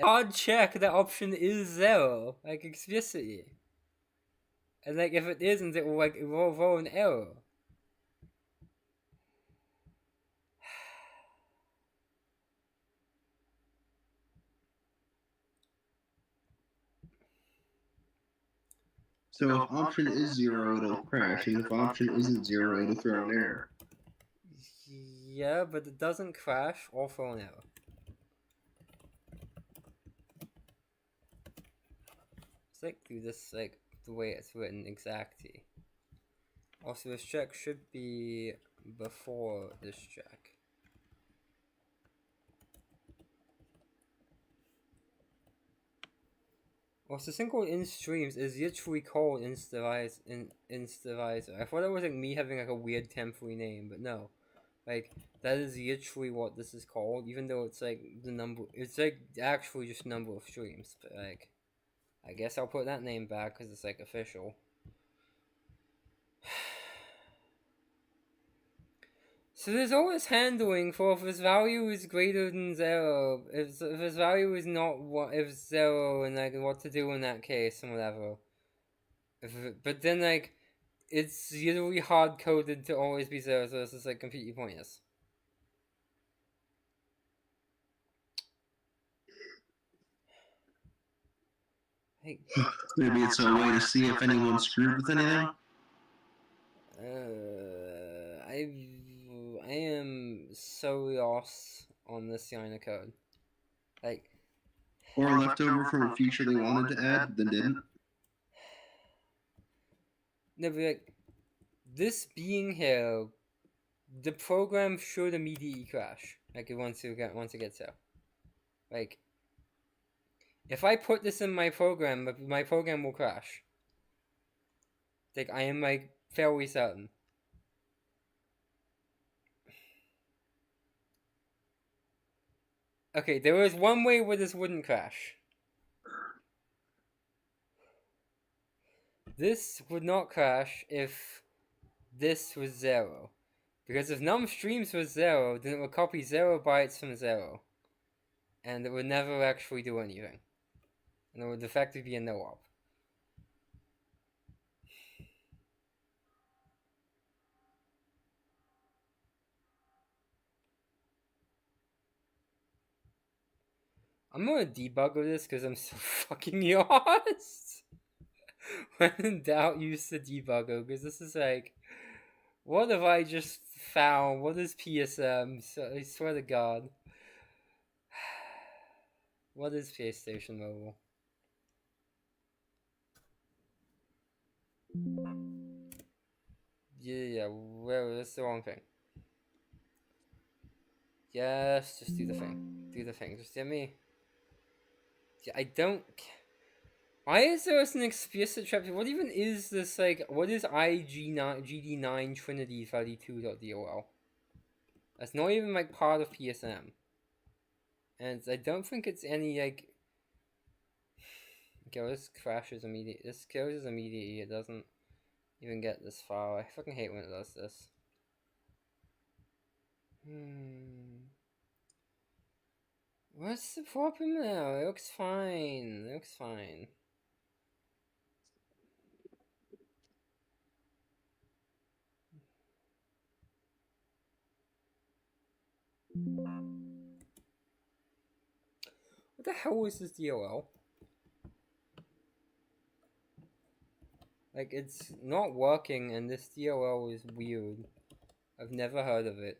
Hard check that option is 0. Like, explicitly. And like, if it isn't, it will throw an error. So if option is 0, it'll crash, and if option isn't 0, it'll throw an error. Yeah, but it doesn't crash or throw an error. Let's like do this like the way it's written exactly. Also, this check should be before this check. Also, the thing called in streams is literally called Instavizer. I thought it was like me having like a weird temporary name, but no. Like, that is literally what this is called, even though it's like the number, it's like actually just number of streams, but like, I guess I'll put that name back because it's like official. So there's always handling for if this value is greater than 0, if this value is not what, if 0, and like what to do in that case and whatever. But then like, it's literally hard coded to always be 0, so this is like completely pointless. Hey, Maybe it's a way to see if anyone screwed with anything. I am so lost on this line of code. Like, Or left over from a feature they wanted to add, then didn't. no, but like, this being here, the program should immediately crash. Like, once it gets there. Like, if I put this in my program will crash. Like, I am like fairly certain. Okay, there was one way where this wouldn't crash. This would not crash if this was 0. Because if num streams was 0, then it would copy 0 bytes from 0. And it would never actually do anything. And it would effectively be a no-op. I'm gonna debug this because I'm so fucking lost. When in doubt, use the debugger because this is like, what have I just found? What is PSM? So, I swear to God. What is PlayStation Mobile? Yeah, where that's the wrong thing. Yes, just do the thing. Do the thing. Just get me. Yeah, I don't. Why is there an explicit trap? What even is this, like, what is GD9 Trinity 32.dol? That's not even, like, part of PSM. And I don't think it's any, like... Okay, well, this crashes immediately. This closes immediately. It doesn't even get this far. I fucking hate when it does this. What's the problem now? It looks fine. It looks fine. What the hell is this DLL? Like, it's not working, and this DLL is weird. I've never heard of it.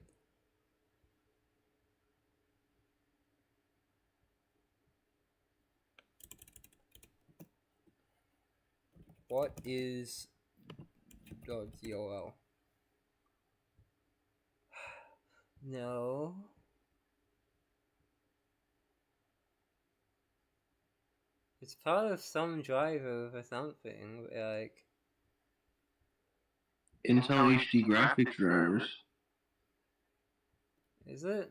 What is .dol? No. It's part of some driver or something, like... Intel HD graphics drivers. Is it?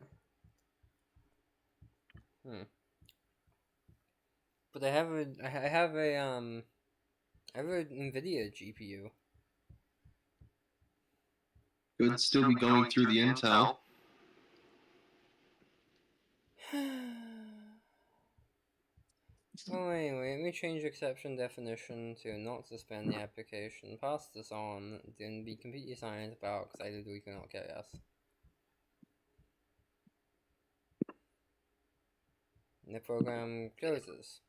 But I have an NVIDIA GPU. It would still be going through the Intel. Well, anyway, let me change exception definition to not suspend the application, pass this on, then be completely silent about because I literally cannot care less. And the program closes.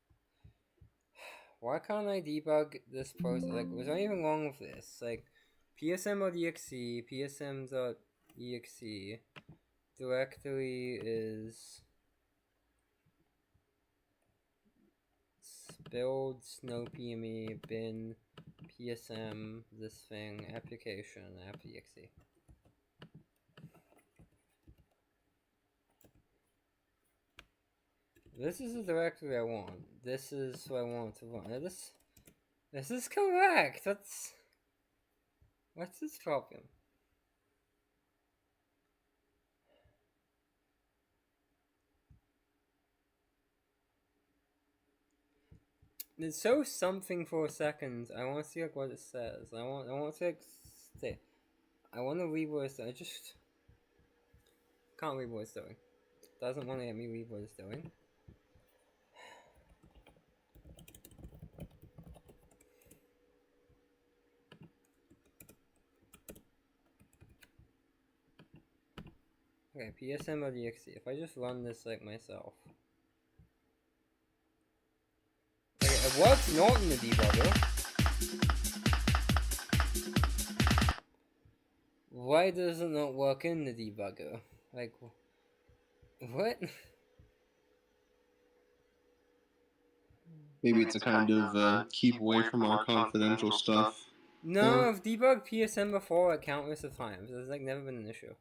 Why can't I debug this process? Like, was there anything wrong with this? Like, psm.exe, psm.exe directory is build SnowPME bin psm this thing application app.exe. This is the directory I want. This is what I want to run. Now this is correct. What's this problem? It shows something for a second. I want to see like what it says. I want to like stay. I want to read what it's doing. I just can't read what it's doing. Doesn't want to let me read what it's doing. Okay, psm.exe. If I just run this like myself. Okay, it works not in the debugger. Why does it not work in the debugger? Like, what? Maybe it's a kind of keep away from our confidential stuff. No, I've debugged PSM before like countless of times. There's like never been an issue.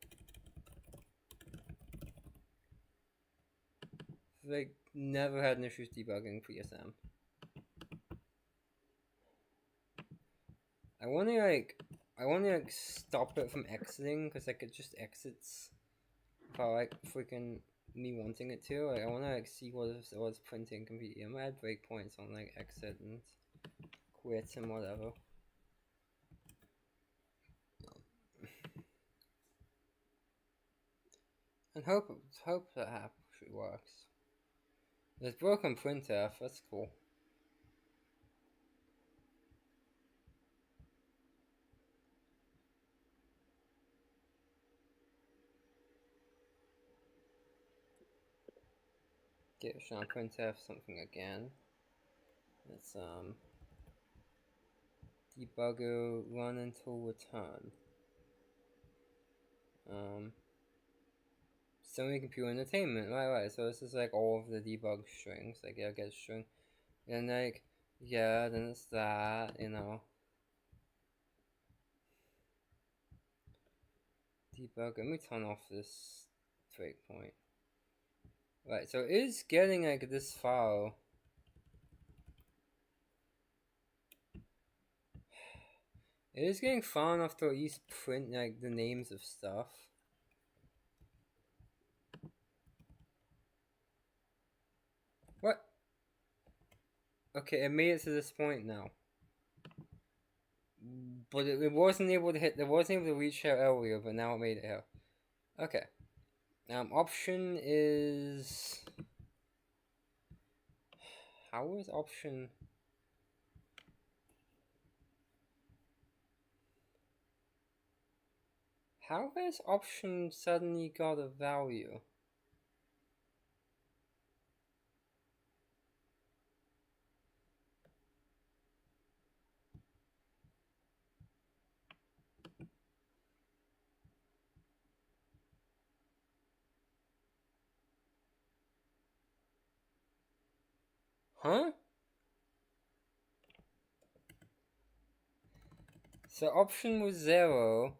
Like, never had an issue debugging PSM. I want to stop it from exiting because like it just exits without like freaking me wanting it to. Like I want to like see what it's printing completely. I'm gonna add breakpoints on like exit and quit and whatever. And hope that actually works. There's broken printf. That's cool. Okay, shall printf something again. It's debugger run until return. Sony computer entertainment, right. So this is like all of the debug strings. Like yeah, get a string, and like yeah, then it's that, you know. Debug. Let me turn off this breakpoint. Right, so it is getting like this file. It is getting far enough to at least print like the names of stuff. What? Okay, it made it to this point now. But it wasn't able to hit. It wasn't able to reach here earlier, but now it made it here. Okay. Option is. How is option? How has option suddenly got a value? Huh? So option was 0.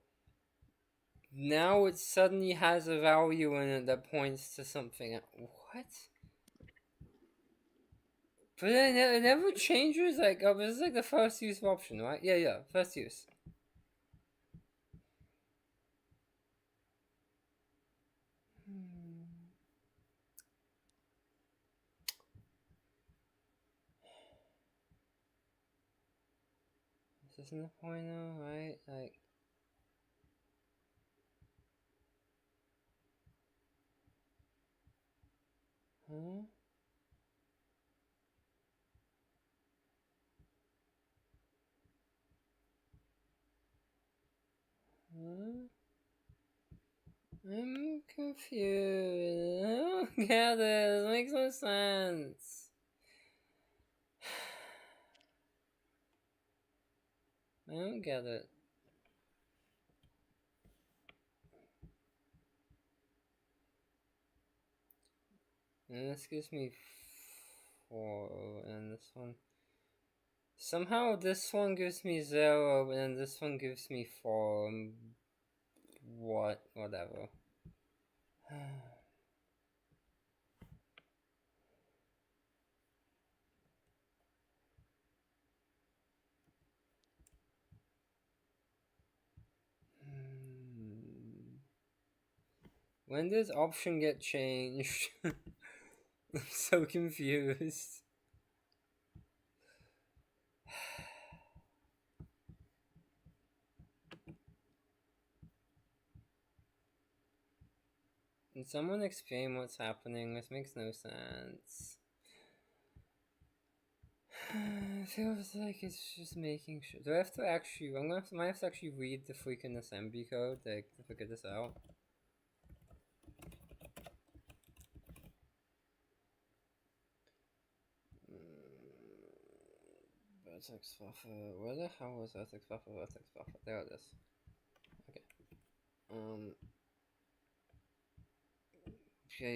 Now it suddenly has a value in it that points to something. What? But then it never changes. Like, oh, this is like the first use of option, right? Yeah, first use. This isn't the pointer, right? Like, huh? Huh? I'm confused. I don't get this. It makes no sense. I don't get it. And this gives me 4, and this one... Somehow this one gives me 0, and this one gives me 4. Whatever. When does option get changed? I'm so confused. Can someone explain what's happening? This makes no sense. It feels like it's just making sure. Do I have to actually? Might have to actually read the freaking assembly code to figure this out. Vertex buffer. Where the hell was vertex buffer? Vertex buffer. There it is. Okay.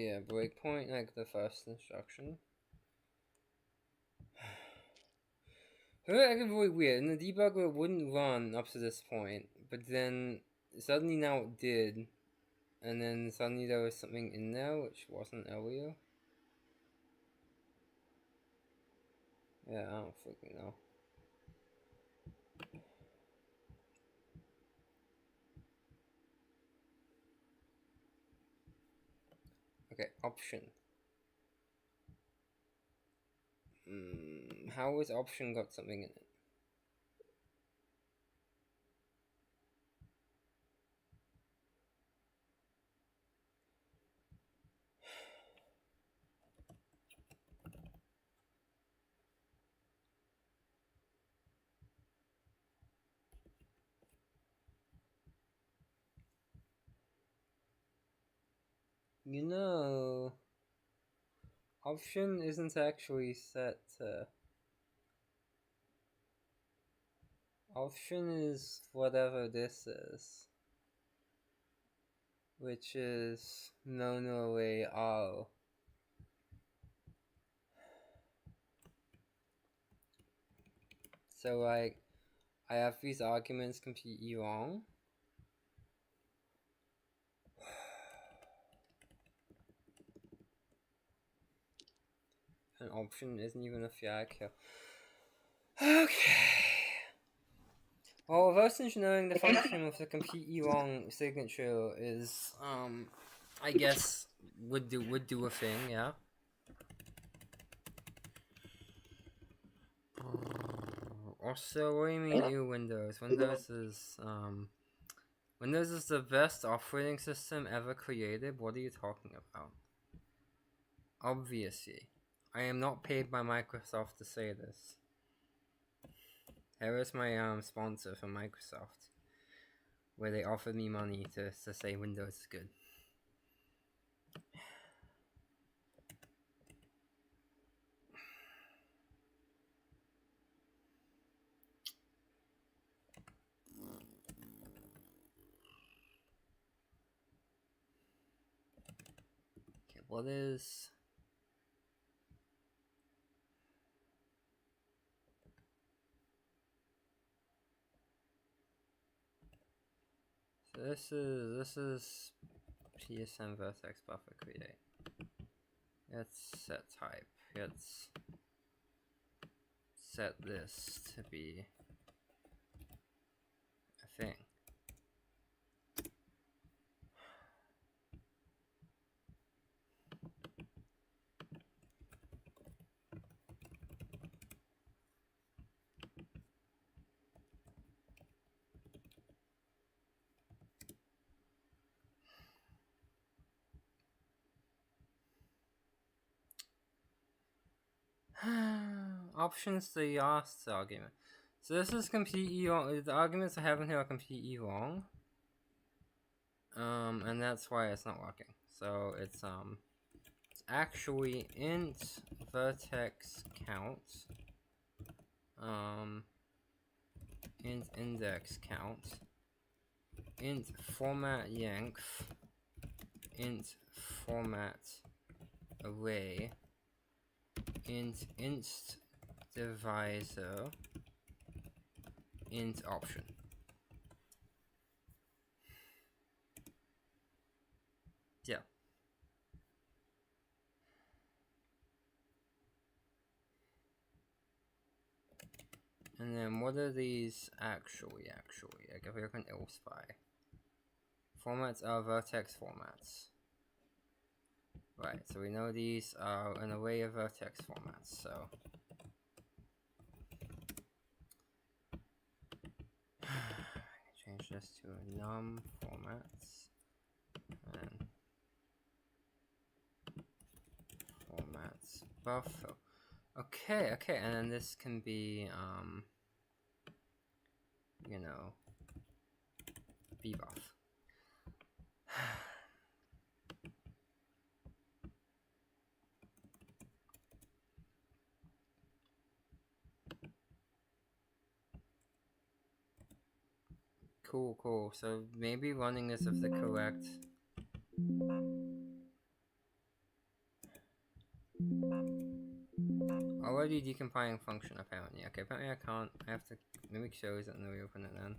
Yeah. Breakpoint, like the first instruction. It was really weird. In the debugger, it wouldn't run up to this point, but then suddenly now it did, and then suddenly there was something in there which wasn't earlier. Yeah, I don't freaking know. Okay, option. How has option got something in it? You know, option isn't actually set to... Option is whatever this is, which is normally R. So like, I have these arguments completely wrong. An option isn't even a flag here. Okay. Well, reverse engineering the function with the completely wrong signature is, I guess would do a thing, yeah. Also, what do you mean new Windows? Windows is the best operating system ever created. What are you talking about? Obviously, I am not paid by Microsoft to say this. Here is my sponsor from Microsoft, where they offered me money to say Windows is good. Okay, what is... So this is PSM vertex buffer create. Let's set type. Let's set this to be a thing. Options the last argument. So this is completely wrong. The arguments I have in here are completely wrong. And that's why it's not working. So it's actually int vertex count. int index count, int format length, int format array, int inst divisor, int option. Yeah. And then what are these actually? Like if we look an else by. Formats are vertex formats. Right, so we know these are an array of vertex formats, so change this to num formats and formats buffer. Okay, and then this can be you know, bbuff. Cool. So maybe running this of the correct. Already decompiling function apparently. Okay, apparently I can't. I have to maybe shows it and then we open it then.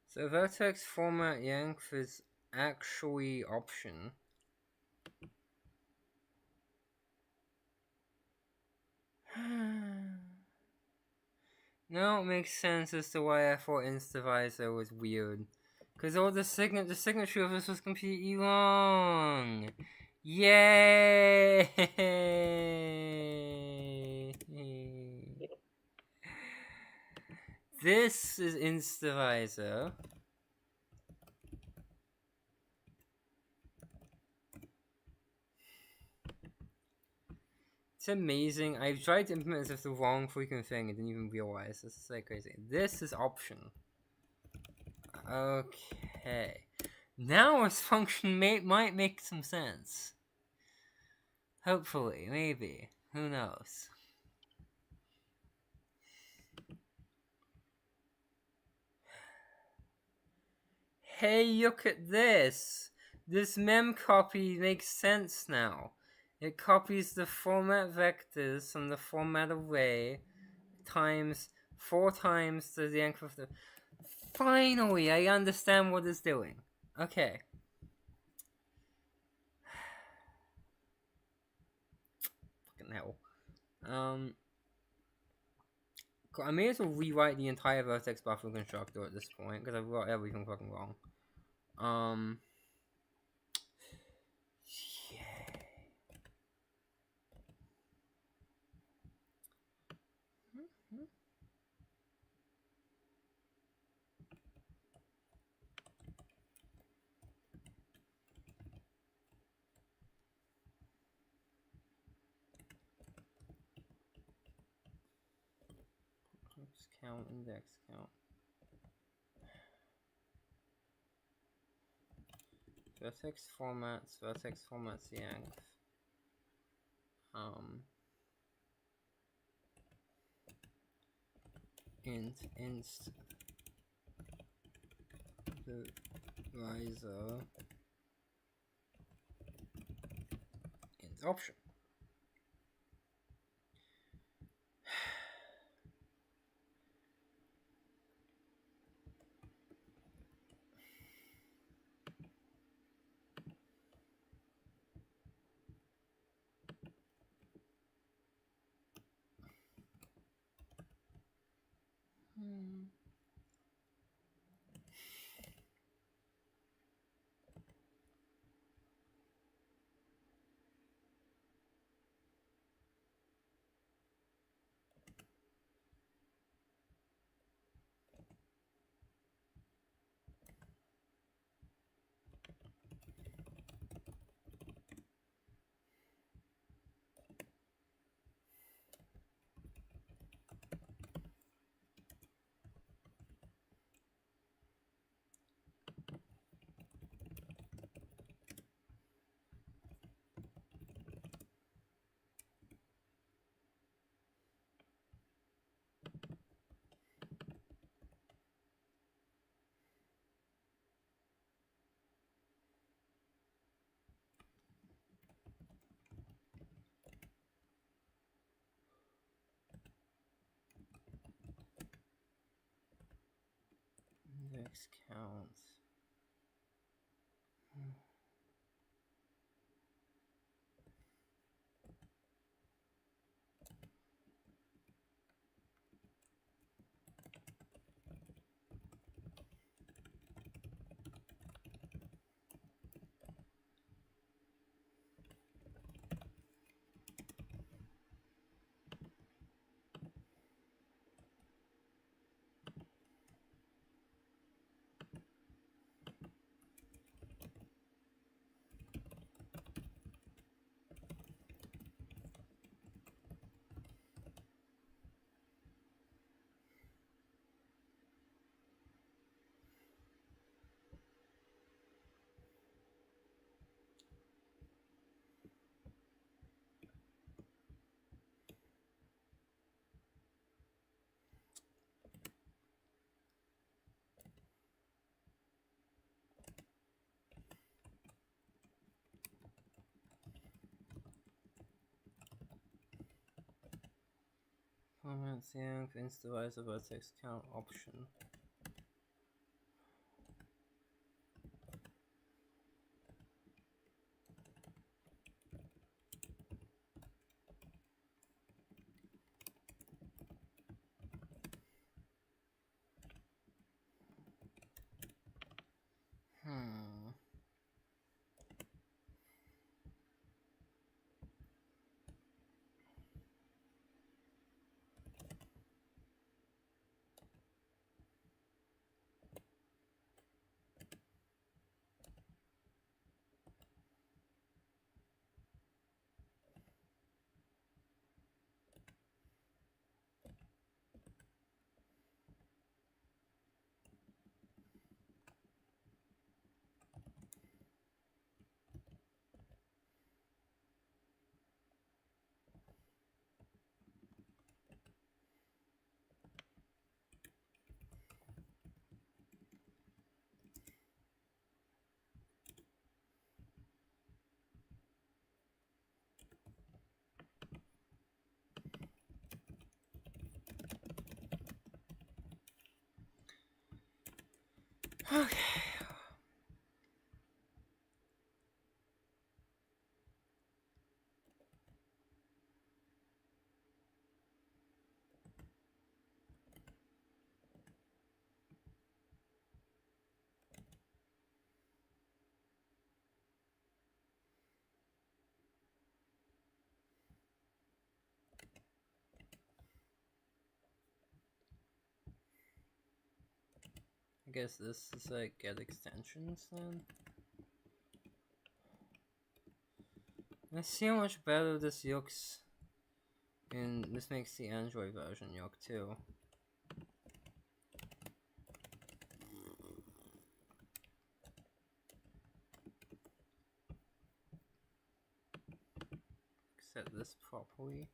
So vertex format length is actually option. Now it makes sense as to why I thought inst divisor was weird. Because all the signature of this was completely wrong. Yay! This is inst divisor. It's amazing. I've tried to implement this as the wrong freaking thing and didn't even realize. This is like crazy. This is option. Okay. Now this function might make some sense. Hopefully, maybe. Who knows? Hey, look at this! This mem copy makes sense now. It copies the format vectors from the format array times 4 times the length of the... Finally, I understand what it's doing. Okay. Fucking hell. I may as well rewrite the entire vertex buffer constructor at this point, because I've got everything fucking wrong. Count, index count. Vertex formats length. Inst divisor int option. text counts. Comments and instantilize about text count option. Okay. I guess this is like get extensions then. Let's see how much better this looks. And this makes the Android version look too. Set this properly.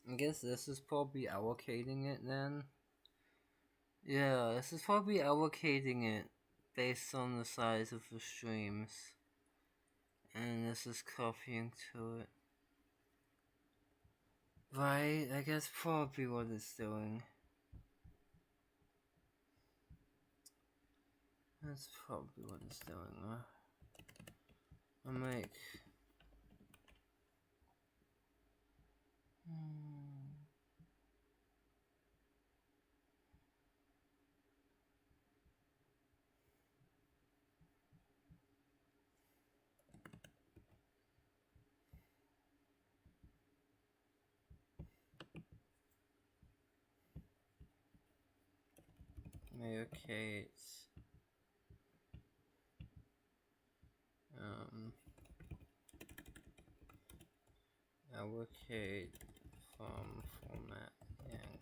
I guess this is probably allocating it then. Yeah, this is probably allocating it based on the size of the streams. And this is copying to it. Right, I guess probably what it's doing. That's probably what it's doing. I'm like... allocate allocate from format yank.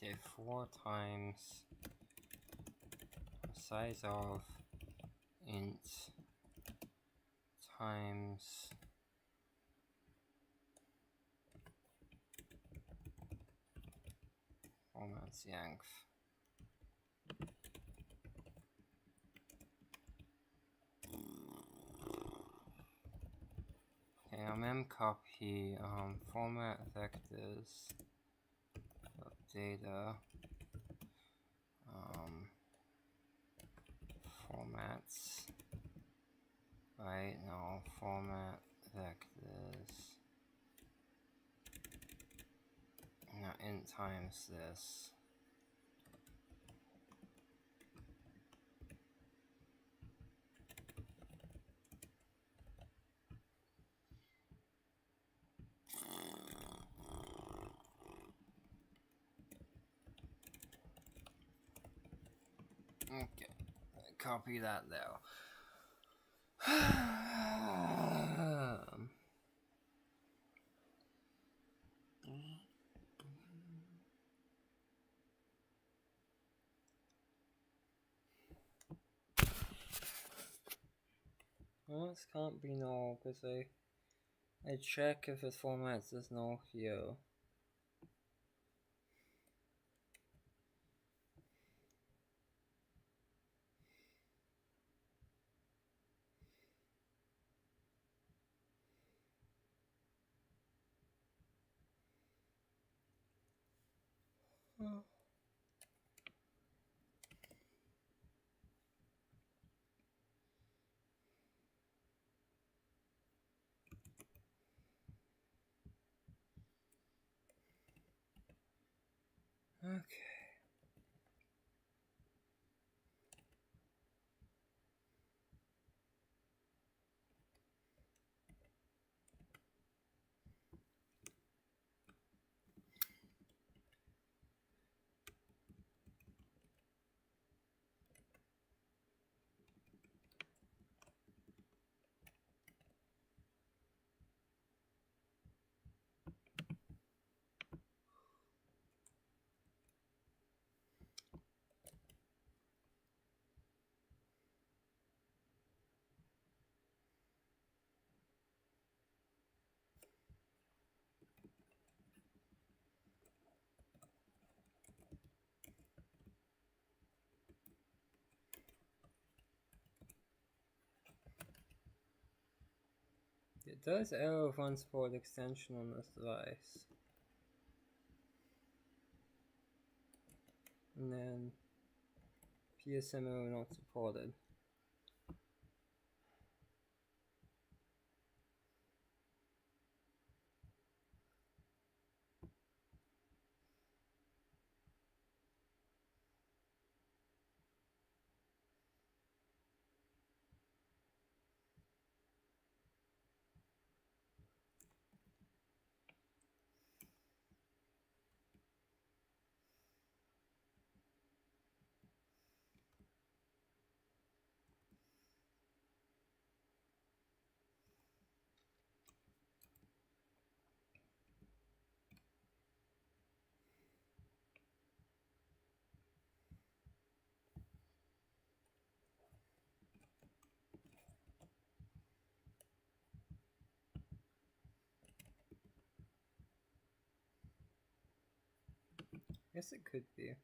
Okay, 4 times size of int times format yank. Okay, now memcopy format vectors of data formats. Right now, format vectors. Now int times this. Okay, copy that there. Well, this can't be null because I check if it formats as null here. Okay. It does arrow of unsupported extension on this device. And then PSMO not supported. Yes, it could be.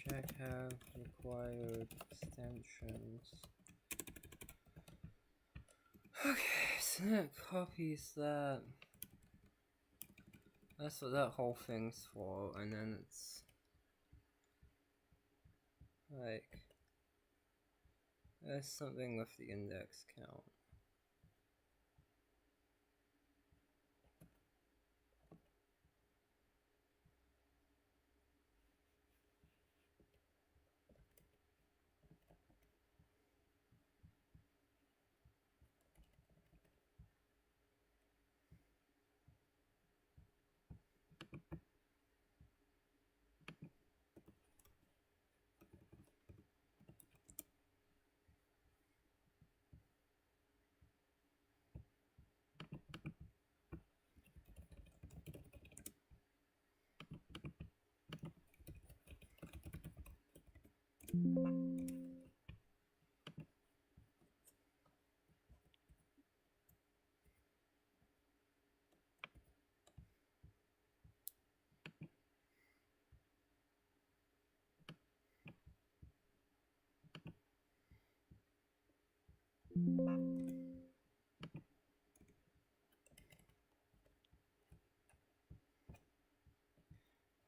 Check have required extensions. Okay, so that copies that. That's what that whole thing's for, and then it's like there's something with the index count.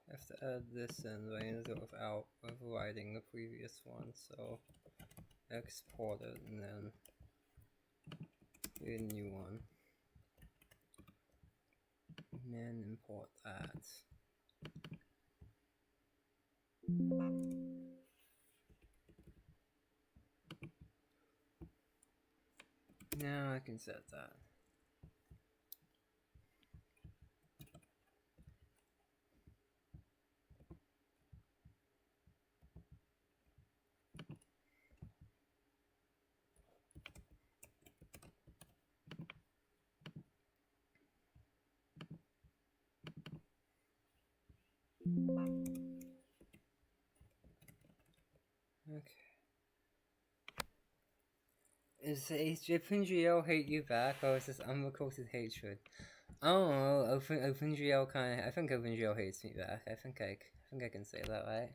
I have to add this in, but I ended it without overriding the previous one, so export it and then create a new one. And then import that. Now I can set that. Okay. Is OpenGL hate you back, or is this unrecorded hatred? Oh, OpenGL kind of. I think OpenGL hates me back. I think I can say that, right?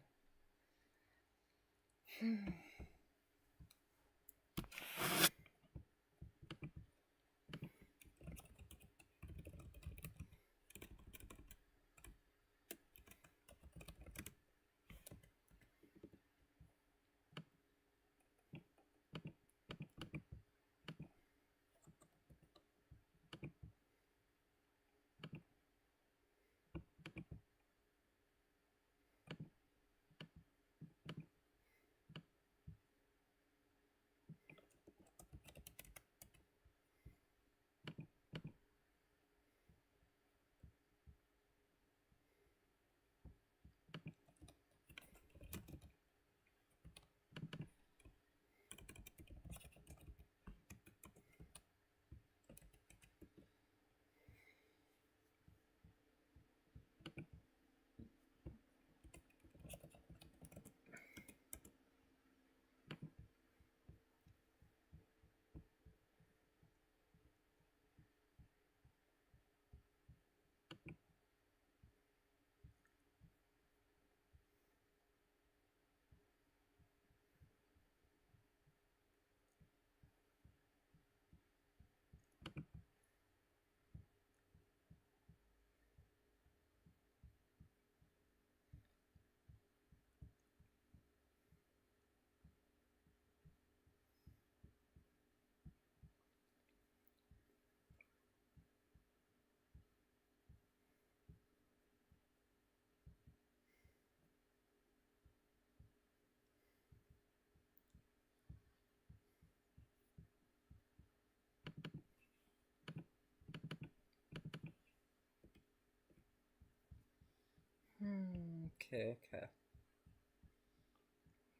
Okay, okay.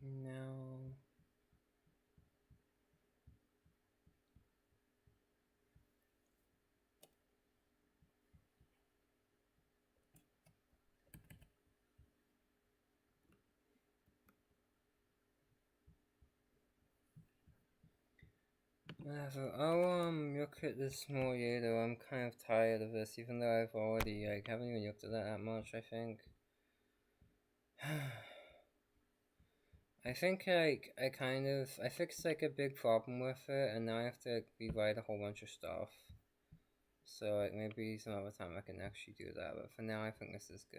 No. Whatever. I'll look at this more later. I'm kind of tired of this, even though I've already haven't even looked at that much. I think. I think I fixed a big problem with it, and now I have to rewrite a whole bunch of stuff. So maybe some other time I can actually do that. But for now, I think this is good.